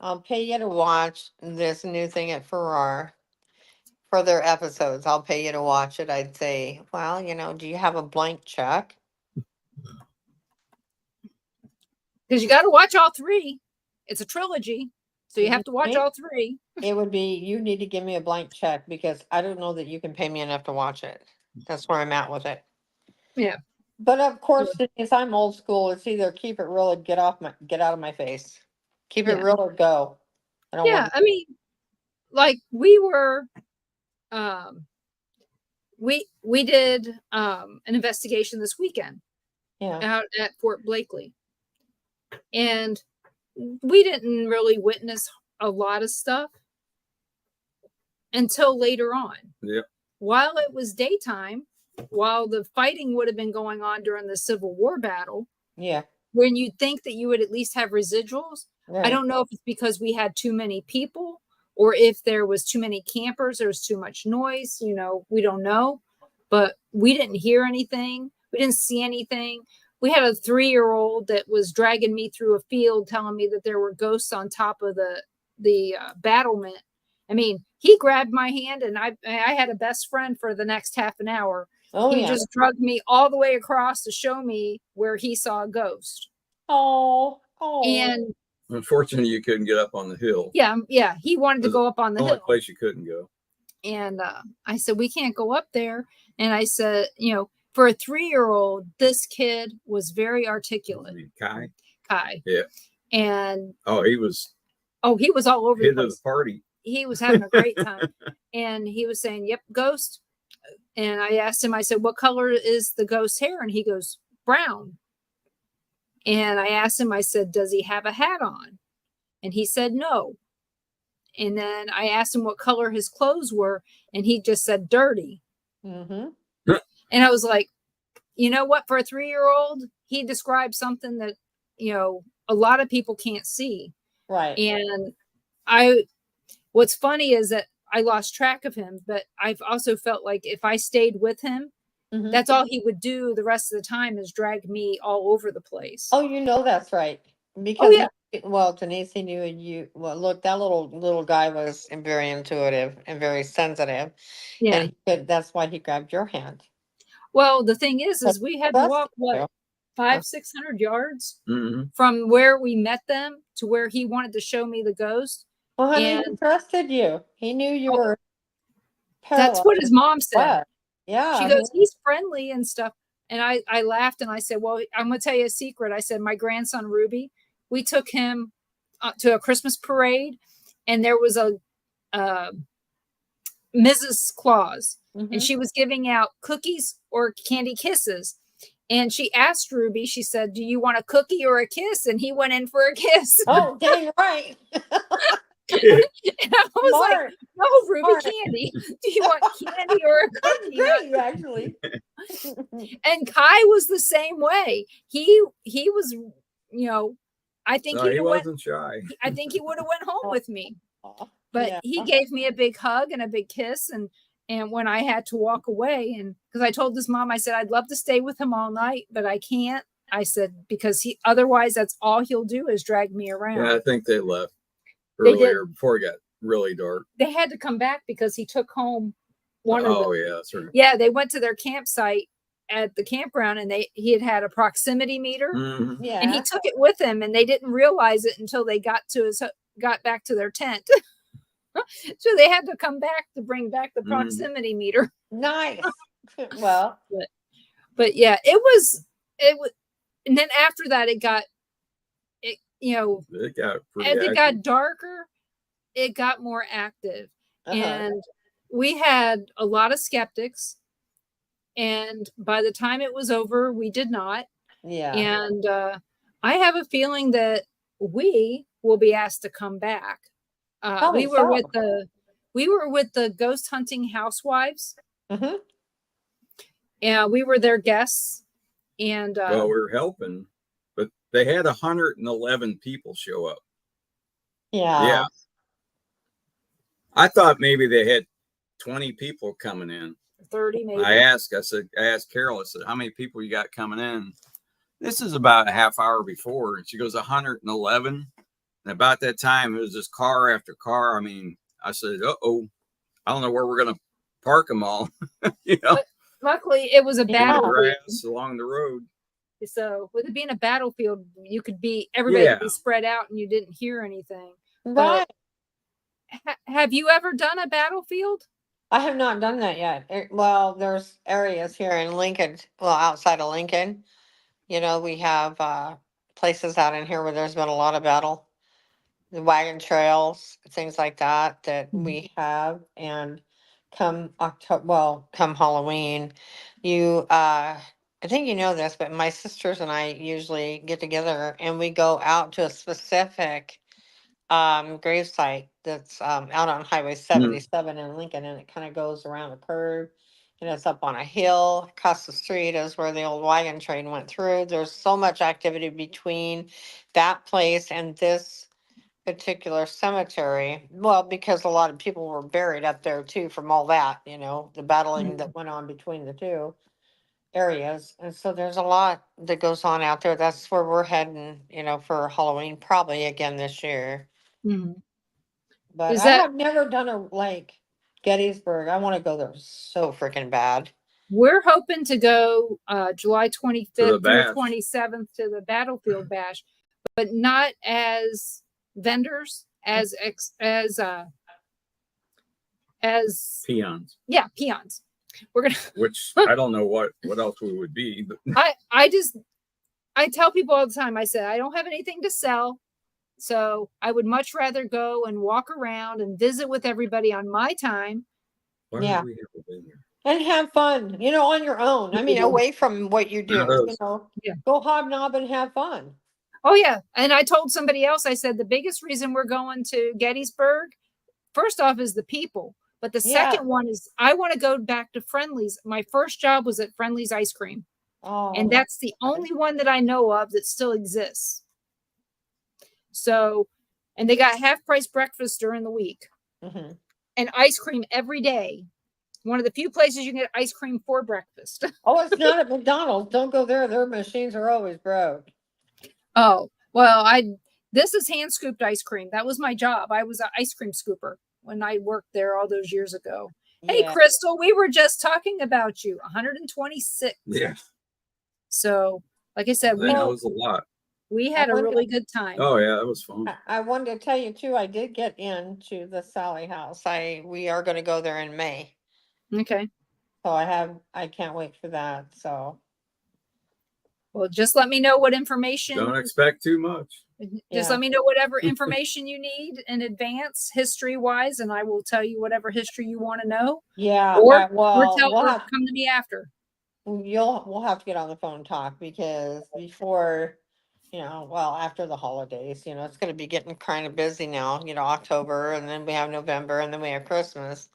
I'll pay you to watch this new thing at Farrar for their episodes, I'll pay you to watch it, I'd say, well, you know, do you have a blank check? Because you got to watch all 3. It's a trilogy, so you Mhm. have to watch all 3. It would be, you need to give me a blank check because I don't know that you can pay me enough to watch it. That's where I'm at with it. Yeah. But of course, since I'm old school, it's either keep it real or get out of my face. Keep it Yeah. real or go. I don't Yeah, want. I mean, like we were, we did an investigation this weekend Yeah. out at Fort Blakely, and we didn't really witness a lot of stuff until later on. Yep. While it was daytime, while the fighting would have been going on during the Civil War battle, Yeah. when you'd think that you would at least have residuals. Right. I don't know if it's because we had too many people or if there was too many campers, there was too much noise, you know, we don't know. But we didn't hear anything. We didn't see anything. We had a 3-year-old that was dragging me through a field telling me that there were ghosts on top of the battlement. I mean, he grabbed my hand, and I had a best friend for the next half an hour. Oh He yeah. just drugged me all the way across to show me where he saw a ghost. Oh. And Unfortunately, you couldn't get up on the hill. yeah, he wanted to That's go up on the only hill. place you couldn't go. And I said, we can't go up there. And I said, for a 3-year-old, this kid was very articulate. Kai. Yeah. And he was he was all over the hit of the place. party. He was having a great time. And he was saying, yep, ghost. And I asked him, I said, what color is the ghost hair? And he goes, brown. And I asked him, I said, does he have a hat on? And he said, no. And then I asked him what color his clothes were. And he just said, dirty. Mm-hmm. And I was like, you know what? For a 3-year-old, he described something that, a lot of people can't see. Right. And what's funny is that I lost track of him, but I've also felt like if I stayed with him, Mm-hmm. that's all he would do the rest of the time is drag me all over the place. Oh, that's right. Because yeah. Denise, he knew you. Well, look, that little guy was very intuitive and very sensitive, Yeah. and that's why he grabbed your hand. Well, the thing is we had to walk 500-600 yards from where we met them to where he wanted to show me the ghost. Well, honey, he trusted you. He knew you were. That's what his mom said. Yeah. She goes, he's friendly and stuff. And I laughed and I said, well, I'm going to tell you a secret. I said, my grandson, Ruby, we took him to a Christmas parade and there was a Mrs. Claus and she was giving out cookies or candy kisses. And she asked Ruby, she said, do you want a cookie or a kiss? And he went in for a kiss. Oh, dang right. And I was like, no, Ruby, candy. Do you want candy or a cookie? Great, actually. And Kai was the same way. He was, I think he wasn't shy. I think he would have went home with me. But he gave me a big hug and a big kiss. And when I had to walk away, and because I told his mom, I said, I'd love to stay with him all night, but I can't. I said, because otherwise that's all he'll do is drag me around. Yeah, I think they left earlier before it got really dark. They had to come back because he took home one of them. Oh, yeah, that's right. Yeah, they went to their campsite at the campground and he had a proximity meter. Mm-hmm. Yeah. And he took it with him and they didn't realize it until they got back to their tent. So they had to come back to bring back the proximity meter. Nice. Well, but yeah, it was, and then after that, it got pretty as active. it got darker, it got more active. And we had a lot of skeptics. And by the time it was over, we did not. Yeah. And I have a feeling that we will be asked to come back. We were with the ghost hunting housewives. Mm-hmm. And we were their guests. And we were helping, but they had 111 people show up. Yeah. I thought maybe they had 20 people coming in. 30 maybe. I asked Carol, I said, how many people you got coming in? This is about a half hour before. And she goes, 111. And about that time, it was just car after car. I mean, I said, uh-oh, I don't know where we're going to park them all. But luckily, it was a battlefield. Grass along the road. So with it being a battlefield, you could everybody could be spread out and you didn't hear anything. Right. Have you ever done a battlefield? I have not done that yet. Well, there's areas here in Lincoln, outside of Lincoln. We have places out in here where there's been a lot of battle. The wagon trails, things like that we have. And come Halloween, I think you know this, but my sisters and I usually get together and we go out to a specific gravesite that's out on Highway 77 in Lincoln, and it kind of goes around a curve and it's up on a hill. Across the street is where the old wagon train went through. There's so much activity between that place and this particular cemetery. Well, because a lot of people were buried up there too from all that, the battling that went on between the two areas. And so there's a lot that goes on out there. That's where we're heading, for Halloween, probably again this year. Mm-hmm. But I have never done a Gettysburg. I want to go there so freaking bad. We're hoping to go July 25th through bash. 27th to the Battlefield Bash, but not as vendors, as Peons. Yeah, peons. We're gonna. Which I don't know what else we would be, but I tell people all the time. I said I don't have anything to sell, so I would much rather go and walk around and visit with everybody on my time. Yeah. We have a vendor? And have fun, on your own. I mean, away from what you do, Yeah. Go hobnob and have fun. Oh yeah. And I told somebody else, I said, the biggest reason we're going to Gettysburg, first off, is the people. But the second one is I want to go back to Friendly's. My first job was at Friendly's Ice Cream. Oh, and that's the only one that I know of that still exists. So, and they got half price breakfast during the week and ice cream every day. One of the few places you can get ice cream for breakfast. Oh, it's not at McDonald's. Don't go there. Their machines are always broke. Oh, well, this is hand scooped ice cream. That was my job. I was an ice cream scooper when I worked there all those years ago. Yeah. Hey, Crystal, we were just talking about you. 126. Yeah. So, like I said, that was a lot. We had a really good time. Oh yeah, that was fun. I wanted to tell you too, I did get into the Sally house. We are going to go there in May. Okay. So I can't wait for that. So. Well, just let me know what information. Don't expect too much. Just let me know whatever information you need in advance, history wise, and I will tell you whatever history you want to know. Yeah. Or come to me after. We'll have to get on the phone and talk because before, after the holidays, it's going to be getting kind of busy now, October, and then we have November, and then we have Christmas.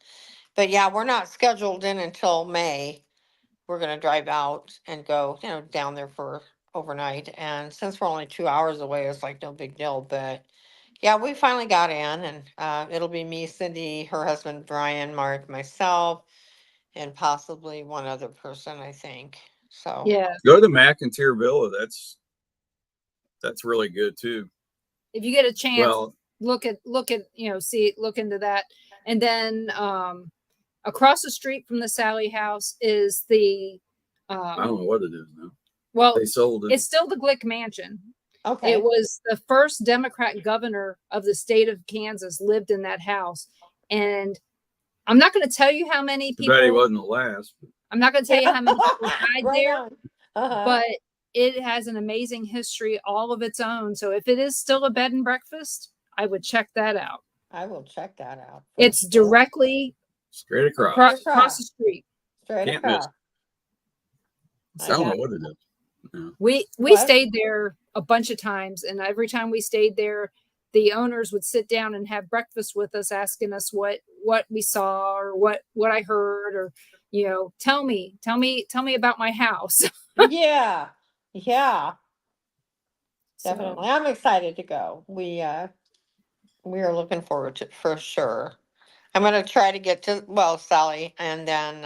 But yeah, we're not scheduled in until May. We're going to drive out and go, down there for overnight. And since we're only 2 hours away, it's like no big deal. But yeah, we finally got in, and it'll be me, Cindy, her husband, Brian, Mark, myself, and possibly one other person, I think. So yeah, go to McIntyre Villa. That's really good too. If you get a chance, look at look into that. And then across the street from the Sally house is the I don't know what it is now. Well, they sold it. It's still the Glick Mansion. Okay. It was the first Democrat governor of the state of Kansas lived in that house. And I'm not going to tell you how many people. I bet he wasn't the last. I'm not going to tell you how many people died right there, but it has an amazing history all of its own. So if it is still a bed and breakfast, I would check that out. I will check that out. It's directly straight across the street. Straight across. I don't know what it is. Yeah. We stayed there a bunch of times, and every time we stayed there, the owners would sit down and have breakfast with us, asking us what we saw or what I heard, or tell me about my house. Yeah definitely. I'm excited to go. We are looking forward to it for sure. I'm going to try to get to Sally, and then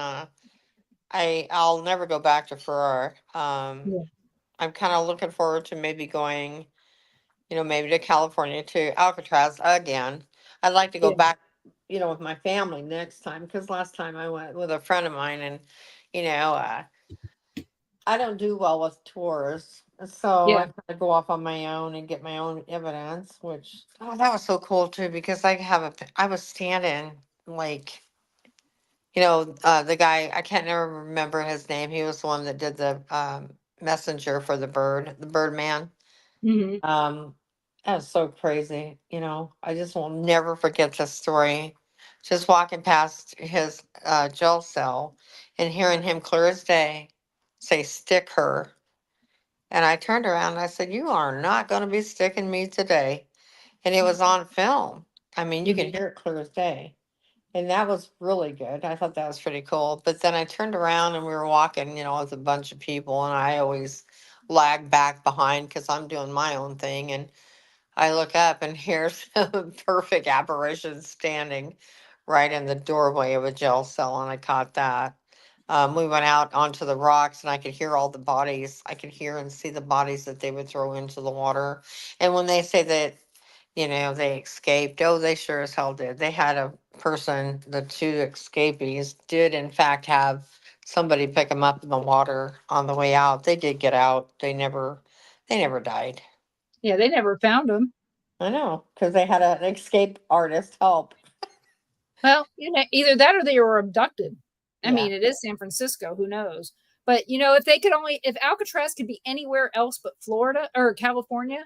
I'll never go back to Farrar. I'm kind of looking forward to maybe going, maybe to California, to Alcatraz again. I'd like to go back, with my family next time, because last time I went with a friend of mine, and I don't do well with tours, so I kind of go off on my own and get my own evidence. Which that was so cool too, because I was standing like. The guy, I can't never remember his name. He was the one that did the messenger for the bird man. Mm-hmm. That was so crazy. I just will never forget this story. Just walking past his jail cell and hearing him clear as day say, "Stick her." And I turned around and I said, "You are not going to be sticking me today." And it was on film. I mean, you can hear it clear as day. And that was really good. I thought that was pretty cool. But then I turned around and we were walking, with a bunch of people. And I always lag back behind because I'm doing my own thing. And I look up and here's a perfect apparition standing right in the doorway of a jail cell. And I caught that. We went out onto the rocks and I could hear all the bodies. I could hear and see the bodies that they would throw into the water. And when they say that, they escaped. Oh, they sure as hell did. They had a person, the two escapees did in fact have somebody pick them up in the water on the way out. They did get out. They never died. Yeah, they never found them. I know, because they had an escape artist help. Well, either that or they were abducted. I Yeah. mean, it is San Francisco. Who knows? But if Alcatraz could be anywhere else but Florida or California,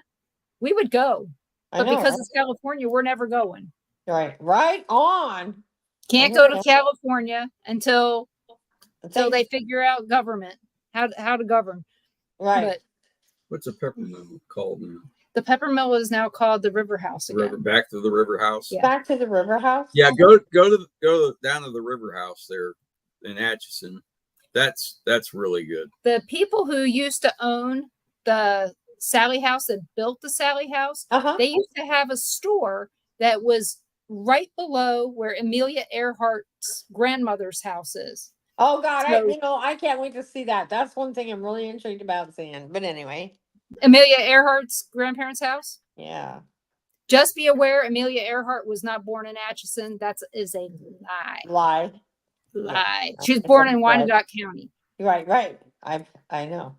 we would go. I But know, because right? it's California, we're never going. Right on. Can't go to California until they figure out government, how to govern. Right. But What's a peppermill called now? the peppermill is now called the River House again. Back to the River House. Yeah. Back to the River House. Yeah, go down to the River House there in Atchison. That's really good. The people who used to own the Sally House, that built the Sally House, they used to have a store that was right below where Amelia Earhart's grandmother's house is. Oh God, I can't wait to see that. That's one thing I'm really intrigued about seeing. But anyway, Amelia Earhart's grandparents' house. Yeah. Just be aware, Amelia Earhart was not born in Atchison. That is a lie. Lie. She was born in Wyandotte County. Right. I know.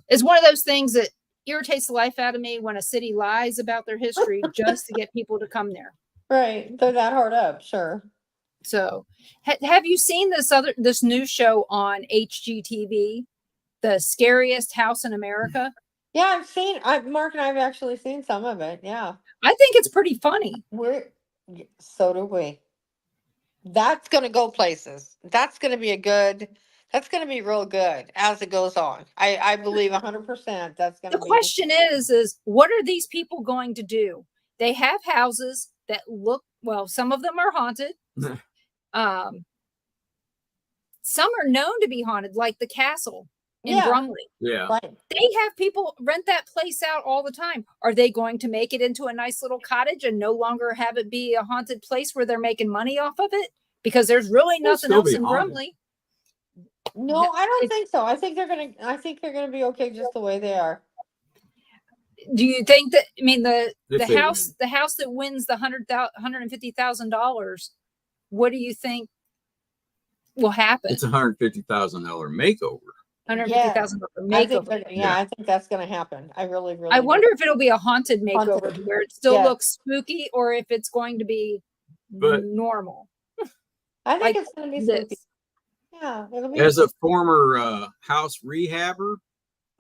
It's one of those things that irritates the life out of me when a city lies about their history just to get people to come there. Right. They're that hard up. Sure. So, have you seen this new show on HGTV, The Scariest House in America? Yeah, Mark and I have actually seen some of it. Yeah. I think it's pretty funny. So do we. That's going to go places. That's going to be real good as it goes on. I believe 100% that's going to be. The question is what are these people going to do? They have houses that look, well, some of them are haunted. Some are known to be haunted, like the castle in Brumley. Yeah. Right. They have people rent that place out all the time. Are they going to make it into a nice little cottage and no longer have it be a haunted place where they're making money off of it? Because there's really nothing else in Brumley. No, I don't think so. I think they're gonna be okay just the way they are. Do you think that? I mean, the house that wins the $150,000. What do you think will happen? It's $150,000 makeover. $150,000 makeover. I think that's going to happen. I really. I wonder if it'll be a haunted makeover where it still looks spooky, or if it's going to be normal. I think it's going to be spooky. Yeah, it'll be. As a former house rehabber,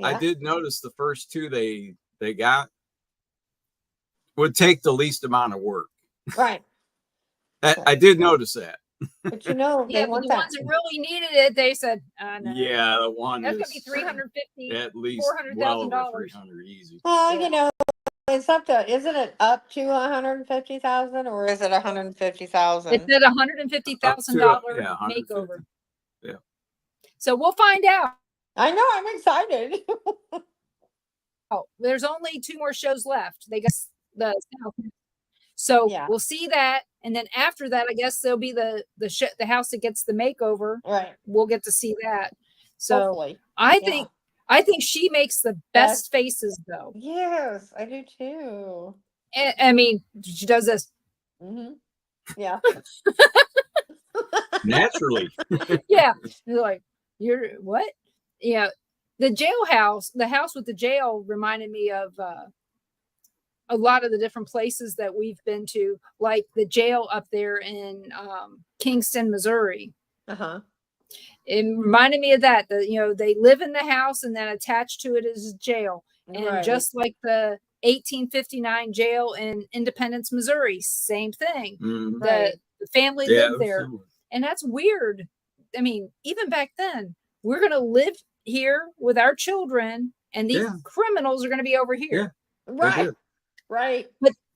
I did notice the first two they got would take the least amount of work. Right. I did notice that. But they want the ones that really needed it, they said, no. Yeah, the one that's gonna be $350,000, at least $400,000. $300 easy. Well, isn't it up to 150,000 or is it 150,000? It's at $150,000 makeover. Yeah. So we'll find out. I know. I'm excited. Oh, there's only 2 more shows left. They got the so we'll see that, and then after that, I guess there'll be the house that gets the makeover. Right. We'll get to see that. So hopefully. I think she makes the best faces, though. Yes, I do too. I mean, she does this. Mm-hmm. Yeah. Naturally. Yeah. They're like, you're what? Yeah. The jailhouse, the house with the jail reminded me of a lot of the different places that we've been to, like the jail up there in Kingston, Missouri. It reminded me of that. They live in the house and then attached to it is a jail. And just like the 1859 jail in Independence, Missouri, same thing. Mm-hmm. The family lived there. And that's weird. I mean, even back then, we're going to live here with our children and these criminals are going to be over here. Yeah. Right.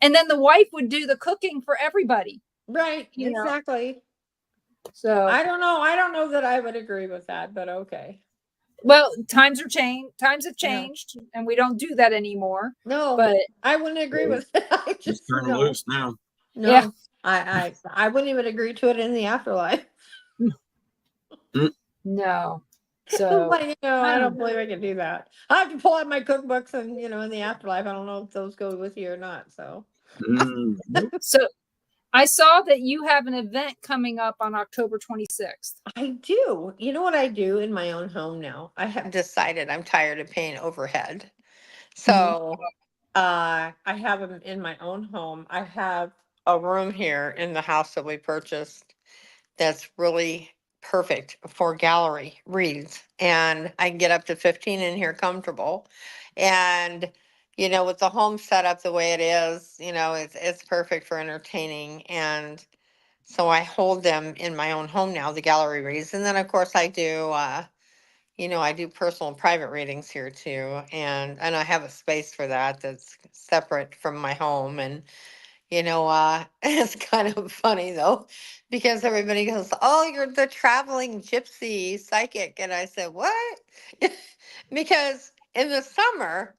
And then the wife would do the cooking for everybody. Right. Exactly. So I don't know. I don't know that I would agree with that, but okay. Well, times have changed, and we don't do that anymore. No, but I wouldn't agree with it. I just turn loose now. No, yeah. I wouldn't even agree to it in the afterlife. No. So I don't believe I can do that. I have to pull out my cookbooks and in the afterlife. I don't know if those go with you or not. So so I saw that you have an event coming up on October 26th. I do. You know what I do in my own home now? I have decided I'm tired of paying overhead. So I have them in my own home. I have a room here in the house that we purchased that's really perfect for gallery reads. And I can get up to 15 in here comfortable. And, with the home set up the way it is, it's perfect for entertaining. And so I hold them in my own home now, the gallery reads. And then of course I do personal and private readings here too. And I have a space for that that's separate from my home. And it's kind of funny though, because everybody goes, "Oh, you're the traveling gypsy psychic." And I said, "What?" Because in the summer,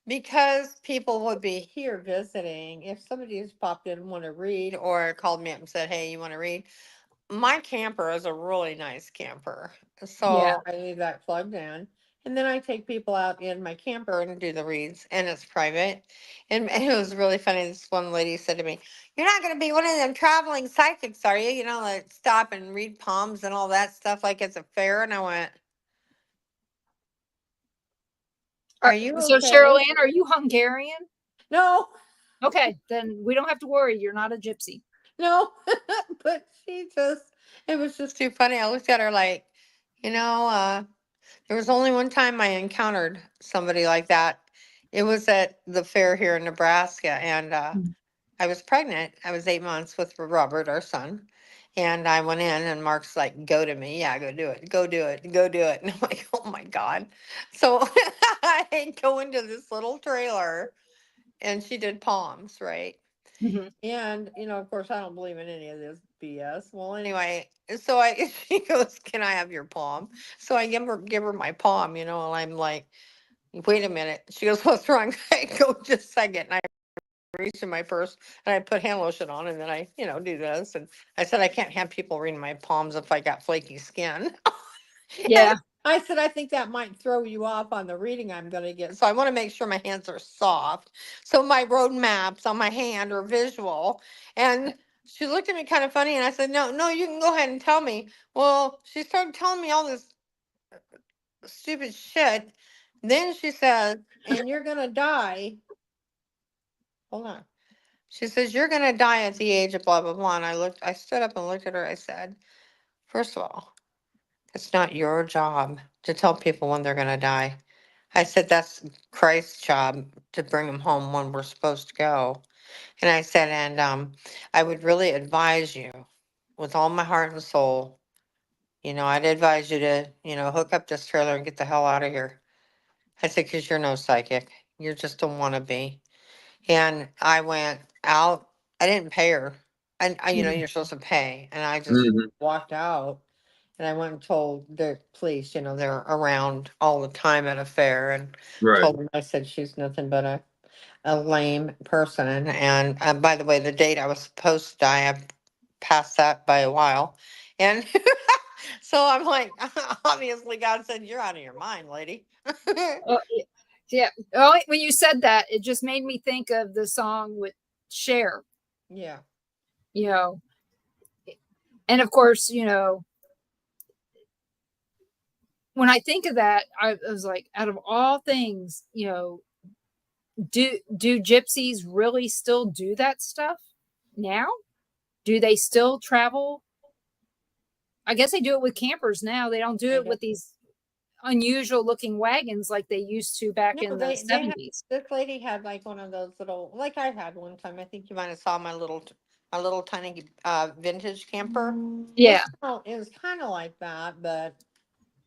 because people would be here visiting, if somebody has popped in and want to read or called me up and said, "Hey, you want to read?" My camper is a really nice camper. Yeah. So I leave that plugged in. And then I take people out in my camper and do the reads, and it's private. And it was really funny. This one lady said to me, "You're not going to be one of them traveling psychics, are you? Like stop and read palms and all that stuff like it's a fair." And I went, "Are you So okay?" Cheryl Ann, are you Hungarian? No, Okay, then we don't have to worry. You're not a gypsy. no. But it was just too funny. I looked at her like, there was only one time I encountered somebody like that. It was at the fair here in Nebraska, and I was pregnant. I was 8 months with Robert, our son. And I went in, and Mark's like, "Go to me. Yeah, go do it. Go do it. Go do it." And I'm like, "Oh my God." So I go into this little trailer, and she did palms, right? Mm-hmm. And, of course, I don't believe in any of this BS. Well, anyway, so she goes, "Can I have your palm?" So I give her my palm, and I'm like, "Wait a minute." She goes, "What's wrong?" I go, "Just a second." And I reach in my purse and I put hand lotion on, and then I, do this. And I said, "I can't have people reading my palms if I got flaky skin." Yeah. I said, "I think that might throw you off on the reading I'm going to get. So I want to make sure my hands are soft. So my road maps on my hand are visual." And she looked at me kind of funny, and I said, "No, no, you can go ahead and tell me." Well, she started telling me all this stupid shit. Then she said, "And you're going to die." Hold on. She says, "You're going to die at the age of blah, blah, blah." And I stood up and looked at her. I said, "First of all, it's not your job to tell people when they're going to die." I said, "That's Christ's job to bring them home when we're supposed to go." And I said, "And I would really advise you with all my heart and soul, I'd advise you to, hook up this trailer and get the hell out of here." I said, "Because you're no psychic. You're just a wannabe." And I went out. I didn't pay her. You're supposed to pay. And I just Mm-hmm. walked out. And I went and told the police, they're around all the time at a fair, and Right. told them, I said, "She's nothing but a lame person." And by the way, the date I was supposed to die, I passed that by a while. And so I'm like, obviously God said, "You're out of your mind, lady." Oh, yeah. Oh, when you said that, it just made me think of the song with Cher. Yeah. You know, and of course, when I think of that, I was like, out of all things, do gypsies really still do that stuff now? Do they still travel? I guess they do it with campers now. They don't do I it know. with these unusual looking wagons like they used to back No, in the they had, 70s. this lady had like one of those little, like I had one time. I think you might have saw my little tiny vintage camper. Yeah. It was kind of like that, but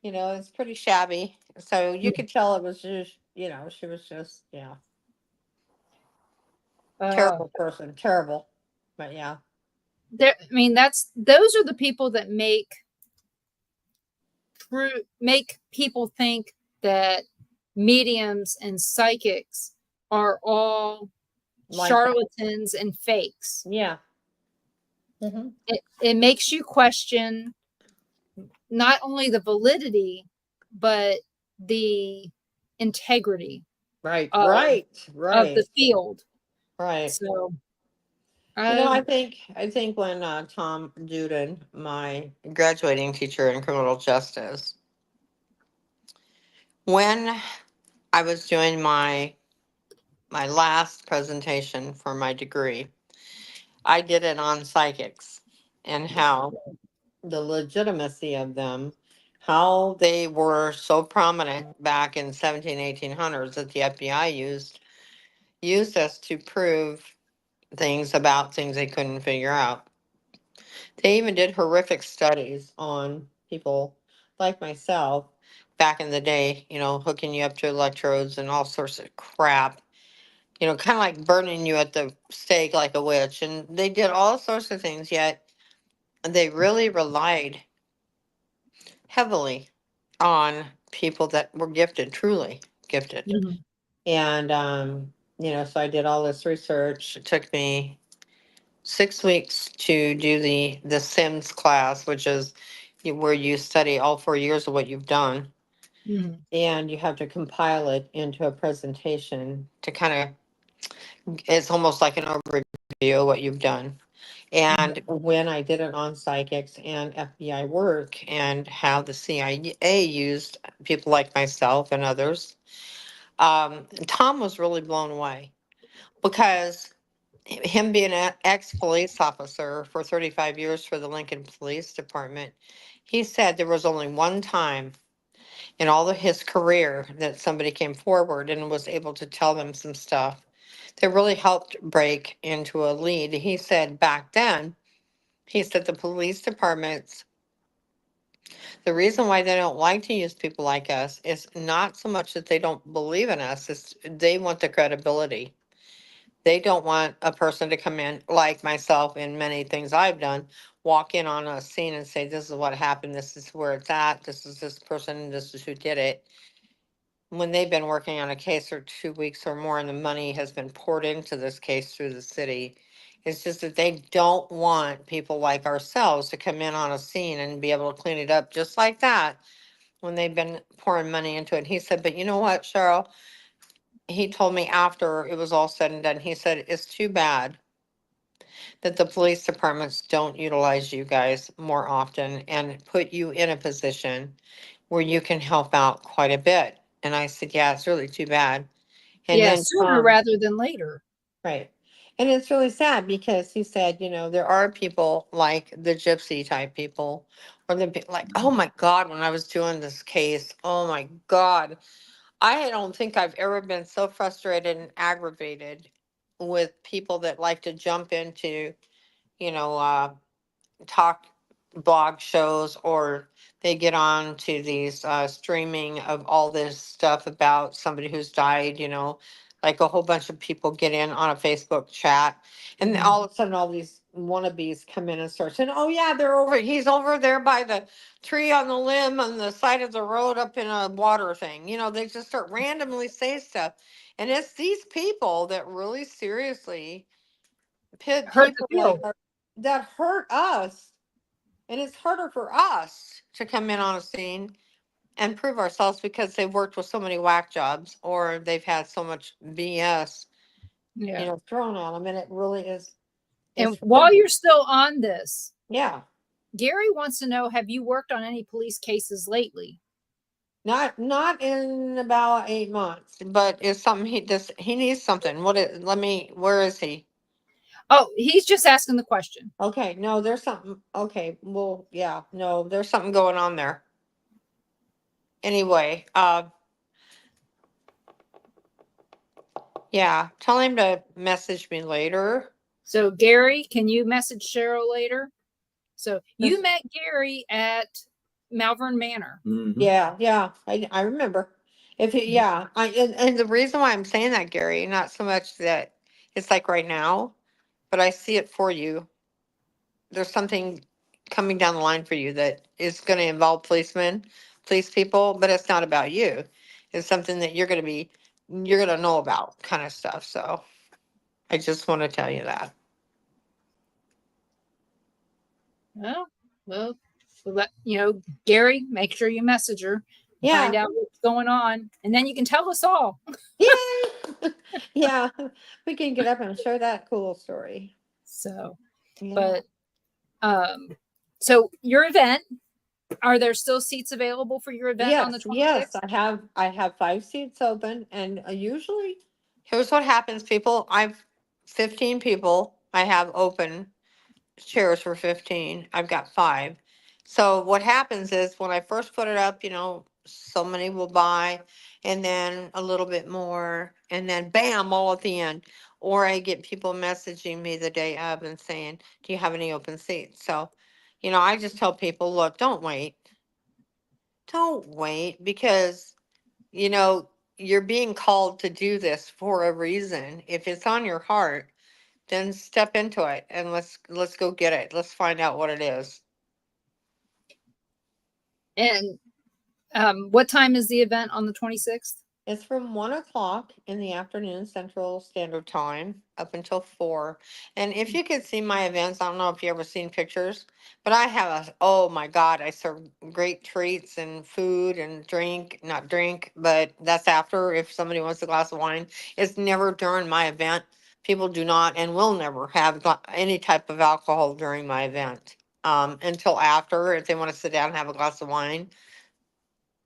it's pretty shabby. So you could tell it was just, she was just, yeah, Uh, terrible person, terrible. But yeah, I mean, those are the people that make people think that mediums and psychics are all like that. charlatans and fakes. Yeah. Hmm. It makes you question not only the validity, but the integrity Right, of right, of the right, field. right. So I Um, think when Tom Duden, my graduating teacher in criminal justice, when I was doing my last presentation for my degree, I did it on psychics and how the legitimacy of them, how they were so prominent back in 1800s that the FBI used us to prove things about things they couldn't figure out. They even did horrific studies on people like myself back in the day, hooking you up to electrodes and all sorts of crap, kind of like burning you at the stake like a witch. And they did all sorts of things, yet they really relied heavily on people that were gifted, truly gifted. mhm. And, so I did all this research. It took me 6 weeks to do the Sims class, which is where you study all 4 years of what you've done. Mhm. And you have to compile it into a presentation to it's almost like an overview of what you've done. And when I did it on psychics and FBI work and how the CIA used people like myself and others, Tom was really blown away because him being an ex-police officer for 35 years for the Lincoln Police Department, he said there was only one time in all of his career that somebody came forward and was able to tell them some stuff that really helped break into a lead. He said back then, he said the police departments, the reason why they don't like to use people like us is not so much that they don't believe in us, it's they want the credibility. They don't want a person to come in like myself in many things I've done, walk in on a scene and say, this is what happened, this is where it's at, this is this person, this is who did it. When they've been working on a case for 2 weeks or more and the money has been poured into this case through the city, it's just that they don't want people like ourselves to come in on a scene and be able to clean it up just like that when they've been pouring money into it. He said, but you know what, Cheryl? He told me after it was all said and done, he said, it's too bad that the police departments don't utilize you guys more often and put you in a position where you can help out quite a bit. And I said, yeah, it's really too bad. And Yeah, then, sooner rather than later. right. And it's really sad because he said, there are people like the gypsy type people, or like, oh my God, when I was doing this case, oh my God, I don't think I've ever been so frustrated and aggravated with people that like to jump into, you know, talk blog shows, or they get on to these streaming of all this stuff about somebody who's died, like a whole bunch of people get in on a Facebook chat, and Mhm. all of a sudden all these wannabes come in and start saying, oh yeah, he's over there by the tree on the limb on the side of the road up in a water thing. They just start randomly say stuff. And it's these people that really seriously pit Hurt the people like field. that hurt us, and it's harder for us to come in on a scene and prove ourselves because they've worked with so many whack jobs or they've had so much BS, Yeah. thrown at them. And it really is, And it's while you're still on this, yeah, Gary wants to know, have you worked on any police cases lately? not in about 8 months, but it's something he needs something. Where is he? Oh, he's just asking the question. Okay, no, there's something. Okay, well, yeah, no, there's something going on there. Anyway, yeah, tell him to message me later. So, Gary, can you message Cheryl later? So, you This- met Gary at Malvern Manor. Mhm. Yeah, I remember. Yeah, and the reason why I'm saying that, Gary, not so much that it's like right now, but I see it for you. There's something coming down the line for you that is going to involve police people, but it's not about you. It's something that you're going to know about kind of stuff. So I just want to tell you that. Well, let Gary, make sure you message her, Yeah. find out what's going on, and then you can tell us all. Yay! Yeah, we can get up and share that cool story. So, Yeah. but so your event, are there still seats available for your event on the 26th? Yes, I have 5 seats open, and usually, here's what happens, people. I've 15 people I have open chairs for 15. I've got 5. So what happens is when I first put it up, so many will buy, and then a little bit more, and then bam, all at the end. Or I get people messaging me the day of and saying, "Do you have any open seats?" So, I just tell people, look, don't wait. Don't wait, because, you know, you're being called to do this for a reason. If it's on your heart, then step into it and let's go get it. Let's find out what it is. And what time is the event on the 26th? It's from 1 o'clock in the afternoon, Central Standard Time, up until 4. And if you could see my events, I don't know if you ever seen pictures, but I have oh my God, I serve great treats and food and drink, not drink, but that's after if somebody wants a glass of wine. It's never during my event. People do not and will never have any type of alcohol during my event until after. If they want to sit down and have a glass of wine,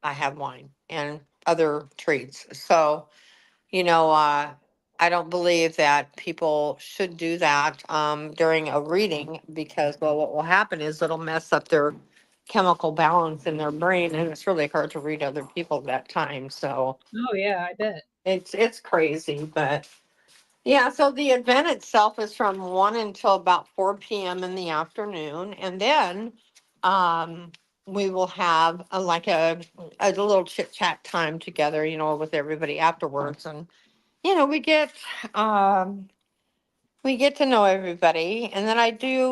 I have wine and other treats. So, I don't believe that people should do that during a reading, because, well, what will happen is it'll mess up their chemical balance in their brain, and it's really hard to read other people at that time. So Oh yeah, I bet. it's crazy, but yeah. So the event itself is from 1 until about 4 p.m. in the afternoon, and then we will have a little chit chat time together, with everybody afterwards, and we um get to know everybody. And then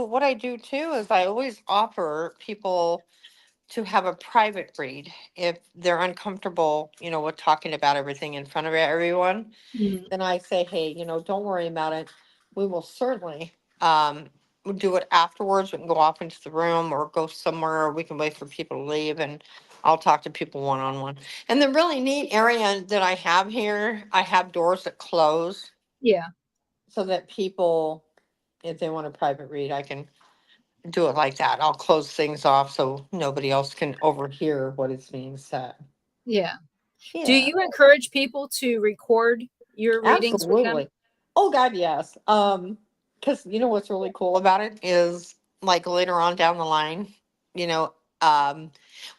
what I do too is I always offer people to have a private read if they're uncomfortable, with talking about everything in front of everyone. Mhm. Then I say, hey, don't worry about it. We will certainly do it afterwards. We can go off into the room or go somewhere, or we can wait for people to leave, and I'll talk to people one on one. And the really neat area that I have here, I have doors that close Yeah. so that people, if they want a private read, I can do it like that. I'll close things off so nobody else can overhear what is being said. Yeah. Do Yeah. you encourage people to record your readings with them? Absolutely. Oh God, yes. Because what's really cool about it is, like, later on down the line, you know,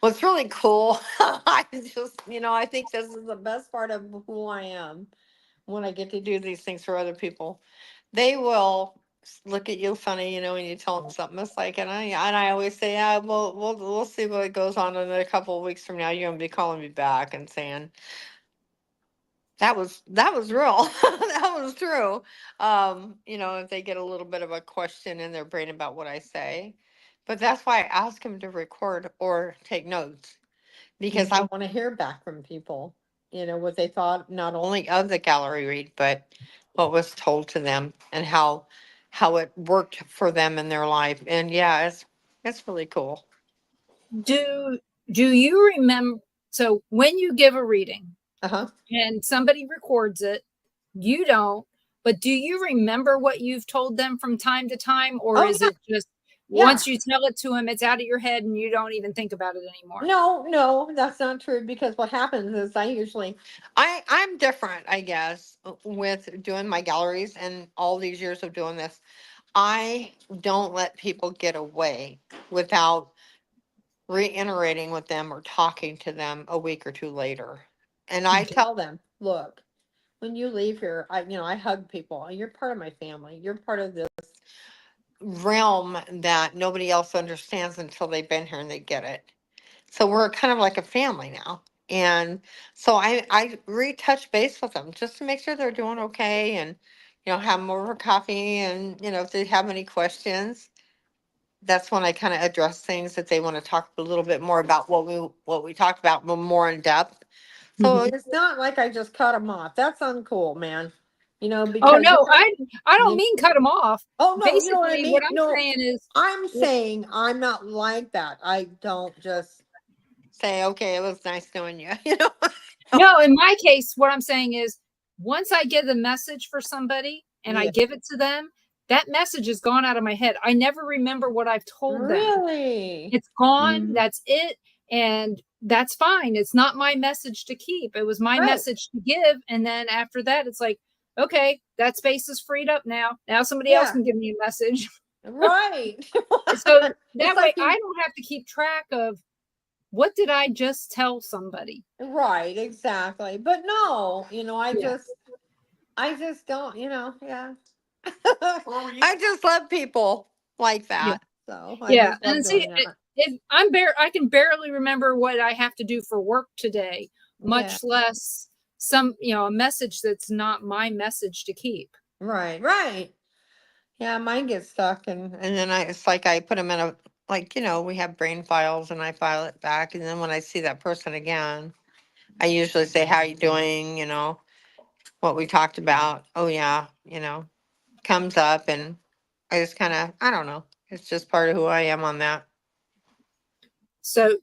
what's really cool, I just, I think this is the best part of who I am when I get to do these things for other people. They will look at you funny, when you tell them something. It's like, and I always say, yeah, we'll see what goes on, in a couple of weeks from now. You're gonna be calling me back and saying, that was real. That was true. If they get a little bit of a question in their brain about what I say. But that's why I ask them to record or take notes, because I want to hear back from people, what they thought, not only of the gallery read, but what was told to them, and how it worked for them in their life. And yeah, it's really cool. Do you remember, so when you give a reading Uh-huh. and somebody records it, you don't, but do you remember what you've told them from time to time, or Oh, is yeah. it just Yeah. once you tell it to them, it's out of your head and you don't even think about it anymore? No, that's not true, because what happens is I'm different, I guess, with doing my galleries and all these years of doing this. I don't let people get away without reiterating with them or talking to them a week or two later. And I Okay. tell them, look, when you leave here, I hug people. You're part of my family. You're part of this realm that nobody else understands until they've been here and they get it. So we're kind of like a family now. And so I retouch base with them just to make sure they're doing okay, and, have them over coffee, and, if they have any questions, that's when I kind of address things that they want to talk a little bit more about, what we talked about, but more in depth. So Mhm. it's not like I just cut them off. That's uncool, man. Oh Because no, I don't mean cut them off. oh no, you know what I Basically, mean? what I'm No, saying is, I'm saying I'm not like that. I don't just say, okay, it was nice knowing you. no, in my case, what I'm saying is, once I get the message for somebody and I Yeah. give it to them, that message has gone out of my head. I never remember what I've told them. Really? It's gone. That's it. And that's fine. It's not my message to keep. It was my message to give. And then after that, it's like, okay, that space is freed up now. Now somebody else can give me a message. Right. So that It's way like I don't have to keep track of what did I just tell somebody. Right, exactly. But no, I just don't, yeah. I just love people like Yeah. that. So I Yeah. just love And see, doing that. if I can barely remember what I have to do for work today, much less a message that's not my message to keep. Right, right. Yeah, mine gets stuck and then it's like I put them in we have brain files and I file it back. And then when I see that person again, I usually say, how you doing? What we talked about. Oh yeah, comes up and I just kind of, I don't know. It's just part of who I am on that. So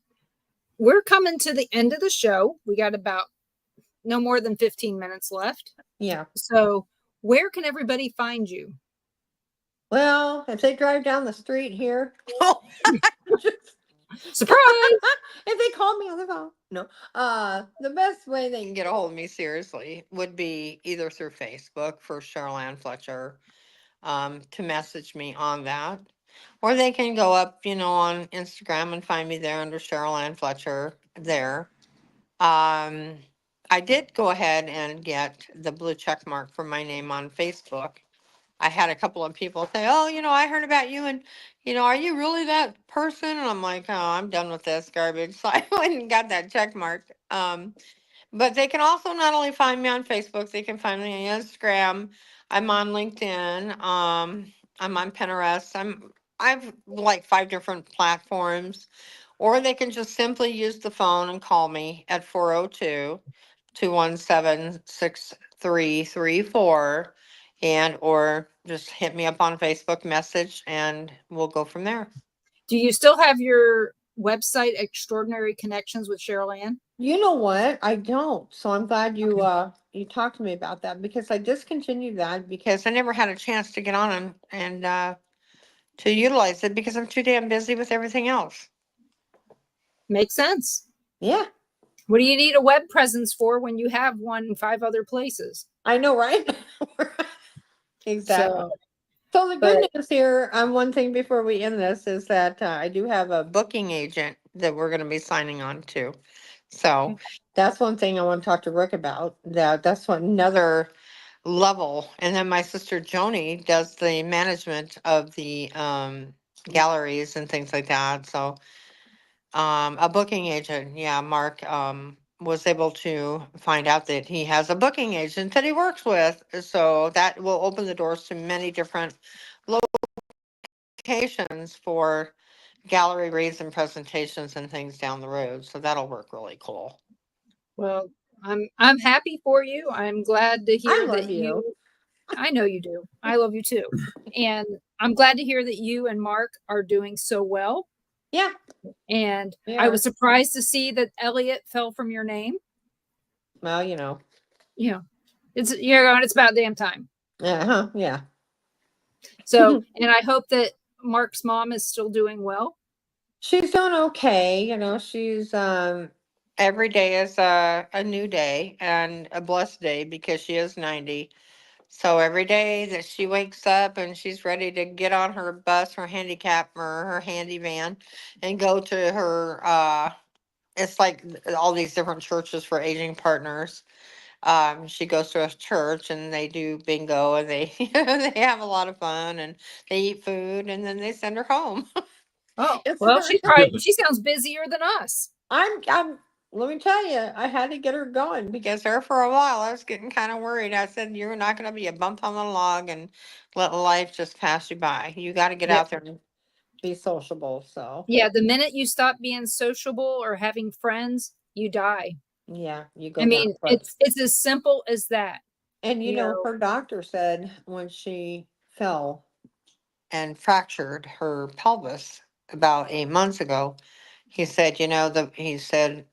we're coming to the end of the show. We got about no more than 15 minutes left. Yeah. So where can everybody find you? Well, if they drive down the street here, surprise. If they call me on the phone, no. The best way they can get a hold of me seriously would be either through Facebook for Cheryl Fletcher, to message me on that, or they can go up, on Instagram and find me there under Cheryl Fletcher there. I did go ahead and get the blue check mark for my name on Facebook. I had a couple of people say, "Oh, I heard about you, and are you really that person?" And I'm like, "Oh, I'm done with this garbage." So I went and got that check mark. But they can also not only find me on Facebook, they can find me on Instagram. I'm on LinkedIn. I'm on Pinterest. I've like 5 different platforms, or they can just simply use the phone and call me at 402-217-6334, and or just hit me up on Facebook message and we'll go from there. Do you still have your website, Extraordinary Connections with Cheryl Ann? You know what? I don't. So I'm glad you talked to me about that, because I discontinued that because I never had a chance to get on and to utilize it because I'm too damn busy with everything else. Makes sense. Yeah. What do you need a web presence for when you have one in 5 other places? I know, right? Exactly. So the good news here, one thing before we end this, is that I do have a booking agent that we're going to be signing on to. So that's one thing I want to talk to Rick about. That's another level. And then my sister Joni does the management of the galleries and things like that. So a booking agent, yeah, Mark was able to find out that he has a booking agent that he works with. So that will open the doors to many different locations for gallery reads and presentations and things down the road. So that'll work really cool. Well, I'm happy for you. I'm glad to hear that you. I know you do. I love you too. And I'm glad to hear that you and Mark are doing so well. Yeah. And I was surprised to see that Elliot fell from your name. Well, it's about damn time. Uh-huh. Yeah. So, and I hope that Mark's mom is still doing well. She's doing okay. She's every day is a new day and a blessed day because she is 90. So every day that she wakes up and she's ready to get on her bus, her handicap or her handy van and go to her it's like all these different churches for aging partners. She goes to a church and they do bingo and they they have a lot of fun and they eat food and then they send her home. Oh, well, she sounds busier than us. Let me tell you, I had to get her going because there for a while I was getting kind of worried. I said, "You're not going to be a bump on the log and let life just pass you by. You got to get out there and be sociable." So yeah, the minute you stop being sociable or having friends, you die. Yeah, you go. I mean, it's as simple as that. And her doctor said when she fell and fractured her pelvis about 8 months ago, he said,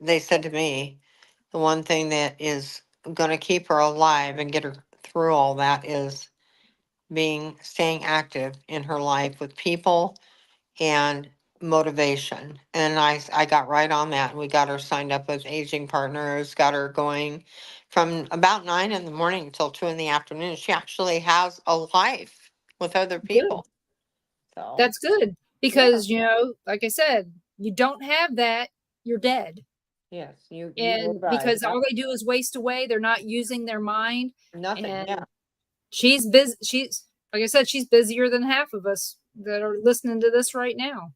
they said to me, the one thing that is going to keep her alive and get her through all that is staying active in her life with people and motivation. And I got right on that. We got her signed up with Aging Partners, got her going from about 9 in the morning till 2 in the afternoon. She actually has a life with other people. So That's good because, like I said, you don't have that, you're dead. yes, you And right. because all they do is waste away, they're not using their mind. Nothing. And she's busy. She's, like I said, she's busier than half of us that are listening to this right now.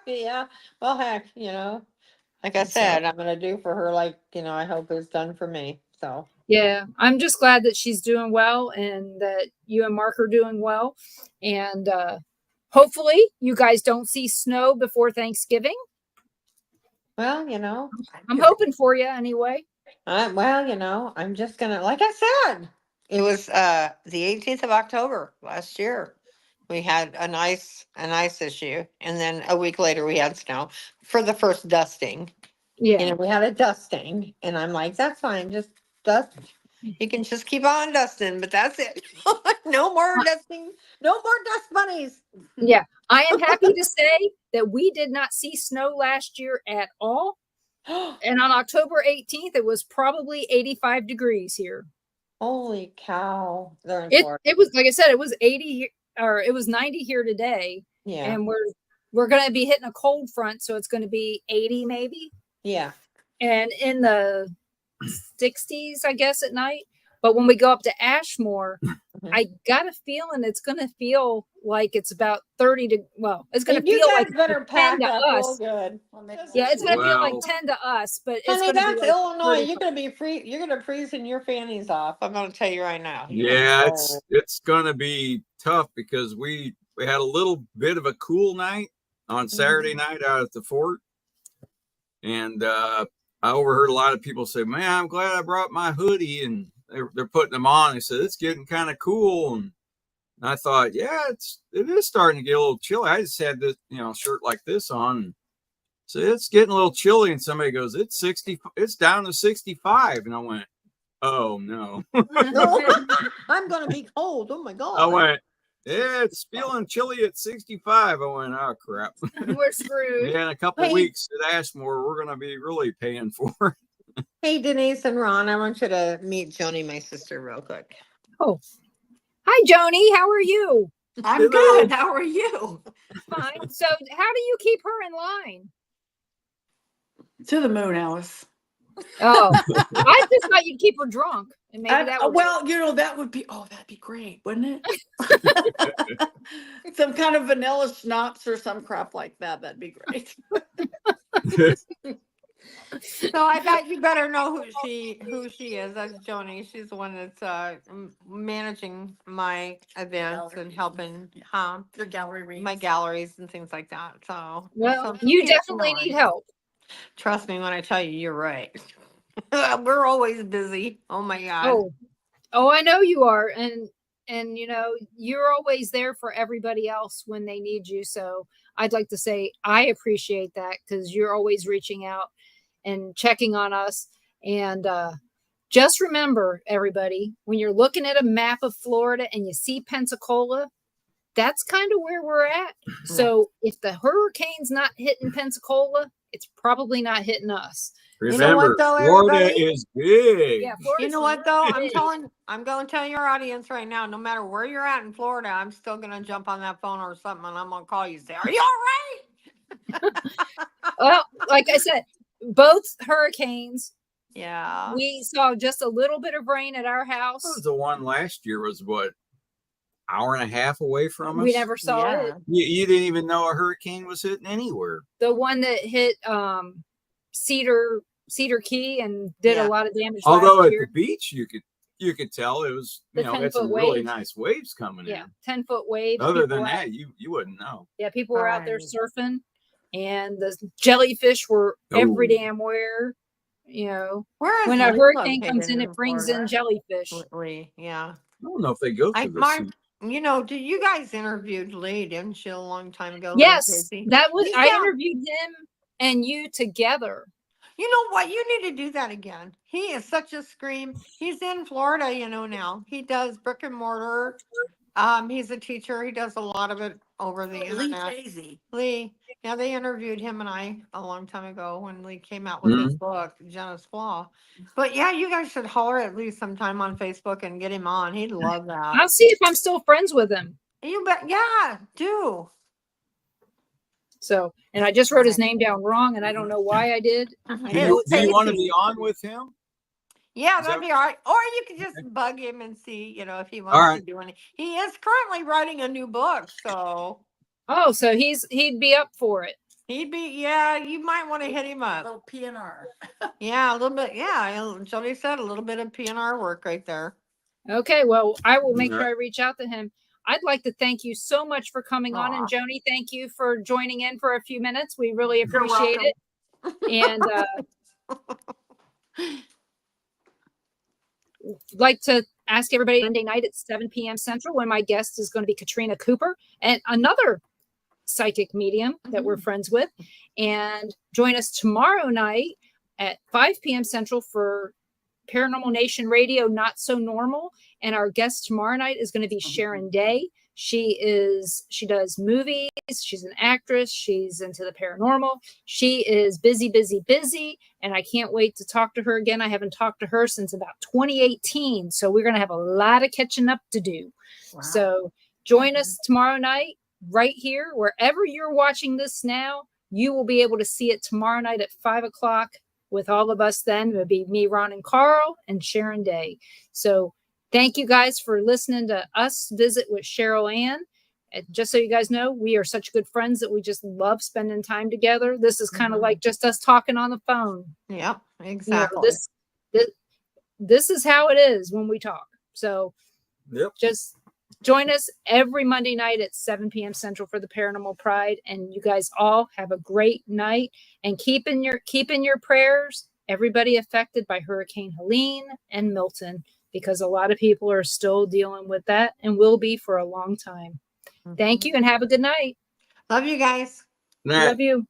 Yeah. Well, heck, like I said, I'm going to do for her, like, I hope it's done for me. So, yeah, I'm just glad that she's doing well and that you and Mark are doing well. And hopefully you guys don't see snow before Thanksgiving. Well, I'm hoping for you anyway. Well, I'm just going to, like I said, it was the 18th of October last year. We had an ice issue, and then a week later we had snow for the first dusting. Yeah. We had a dusting, and I'm like, that's fine, just dust. You can just keep on dusting, but that's it. No more dusting, no more dust bunnies. Yeah. I am happy to say that we did not see snow last year at all. And on October 18th, it was probably 85 degrees here. Holy cow. It was, like I said, it was 80 or it was 90 here today. Yeah. And we're going to be hitting a cold front. So it's going to be 80 maybe. Yeah. And in the 60s, I guess, at night. But when we go up to Ashmore, I got a feeling it's going to feel like it's about 30 it's going to feel like better 10 to us. Good. Yeah, it's going to feel like 10 to us, but it's Honey, that's like Illinois. You're going to be free. You're going to freezing your fannies off. I'm going to tell you right now. Yeah, it's going to be tough because we had a little bit of a cool night on Saturday night out at the fort. And I overheard a lot of people say, man, I'm glad I brought my hoodie. And they're putting them on. They said, it's getting kind of cool. And I thought, yeah, it is starting to get a little chilly. I just had this, shirt like this on. So it's getting a little chilly. And somebody goes, it's down to 65. And I went, oh no. I'm going to be cold. Oh my God. I went, yeah, it's feeling chilly at 65. I went, oh crap. We're screwed. Yeah, in a couple of weeks at Ashmore, we're going to be really paying for it. Hey, Denise and Ron, I want you to meet Joni, my sister, real quick. Oh, hi, Joni. How are you? I'm good. How are you? Fine. So how do you keep her in line? To the moon, Alice. Oh, I just thought you'd keep her drunk. And maybe that would that'd be great, wouldn't it? Some kind of vanilla schnapps or some crap like that. That'd be great. So I thought you better know who she is. That's Joni. She's the one that's managing my events and helping your gallery reads. My galleries and things like that. So you definitely need help. Trust me when I tell you, you're right. We're always busy. Oh my God. Oh, I know you are. And you're always there for everybody else when they need you. So I'd like to say I appreciate that because you're always reaching out and checking on us. And just remember, everybody, when you're looking at a map of Florida and you see Pensacola, that's kind of where we're at. So if the hurricane's not hitting Pensacola, it's probably not hitting us. Remember, Florida is big. Yeah, you know what though? I'm going to tell your audience right now, no matter where you're at in Florida, I'm still going to jump on that phone or something and I'm going to call you and say, are you all right? Well, like I said, both hurricanes. Yeah. We saw just a little bit of rain at our house. The one last year was what? Hour and a half away from us. We never saw it. You didn't even know a hurricane was hitting anywhere. The one that hit Cedar Key and did a lot of damage. Although at the beach you could tell it was had some really nice waves coming in. 10-foot waves. Other than that, you wouldn't know. Yeah, people were out there surfing, and the jellyfish were every damn where. When a hurricane comes in, it brings in jellyfish. Yeah. I don't know if they go through this. You guys interviewed Lee, didn't you, a long time ago? Yes, that was. I interviewed him and you together. You know what? You need to do that again. He is such a scream. He's in Florida, now. He does brick and mortar He's a teacher. He does a lot of it over the Lee internet. Casey. Lee, yeah, they interviewed him and I a long time ago when Lee came out with his book, Jenna's Flaw. But yeah, you guys should holler at Lee sometime on Facebook and get him on. He'd love that. I'll see if I'm still friends with him. You bet. Yeah, do. So, and I just wrote his name down wrong, and I don't know why I did. Do you want to be on with him? Yeah, Is that'd that- be all right. Or you could just bug him and see, if he wants to do anything. He is currently writing a new book, so Oh, so he'd be up for it. he'd be. Yeah, you might want to hit him A up. little PNR. Yeah, a little bit. Yeah, Jody said a little bit of PNR work right there. Okay, well, I will make Yeah. sure I reach out to him. I'd like to thank you so much for coming on, and Joni, thank you for joining in for a few minutes. We really appreciate it. And like to ask everybody Monday night at 7 p.m. Central, when my guest is going to be Katrina Cooper and another psychic medium that we're friends with. And join us tomorrow night at 5 p.m. Central for Paranormal Nation Radio, Not So Normal. And our guest tomorrow night is going to be Sharon Day. She does movies. She's an actress. She's into the paranormal. She is busy. And I can't wait to talk to her again. I haven't talked to her since about 2018. So we're going to have a lot of catching up to do. Wow. So join us tomorrow night right here, wherever you're watching this now. You will be able to see it tomorrow night at 5 o'clock with all of us. Then it'll be me, Ron, and Carl, and Sharon Day. So thank you guys for listening to us visit with Cheryl Ann. And just so you guys know, we are such good friends that we just love spending time together. This is kind of like just us talking on the phone. Yep, exactly. This is how it is when we talk. So just join us every Monday night at 7 p.m. Central for the Paranormal Pride. And you guys all have a great night, and keep in your prayers everybody affected by Hurricane Helene and Milton, because a lot of people are still dealing with that and will be for a long time. Thank you and have a good night. Love you guys. Night. Love you.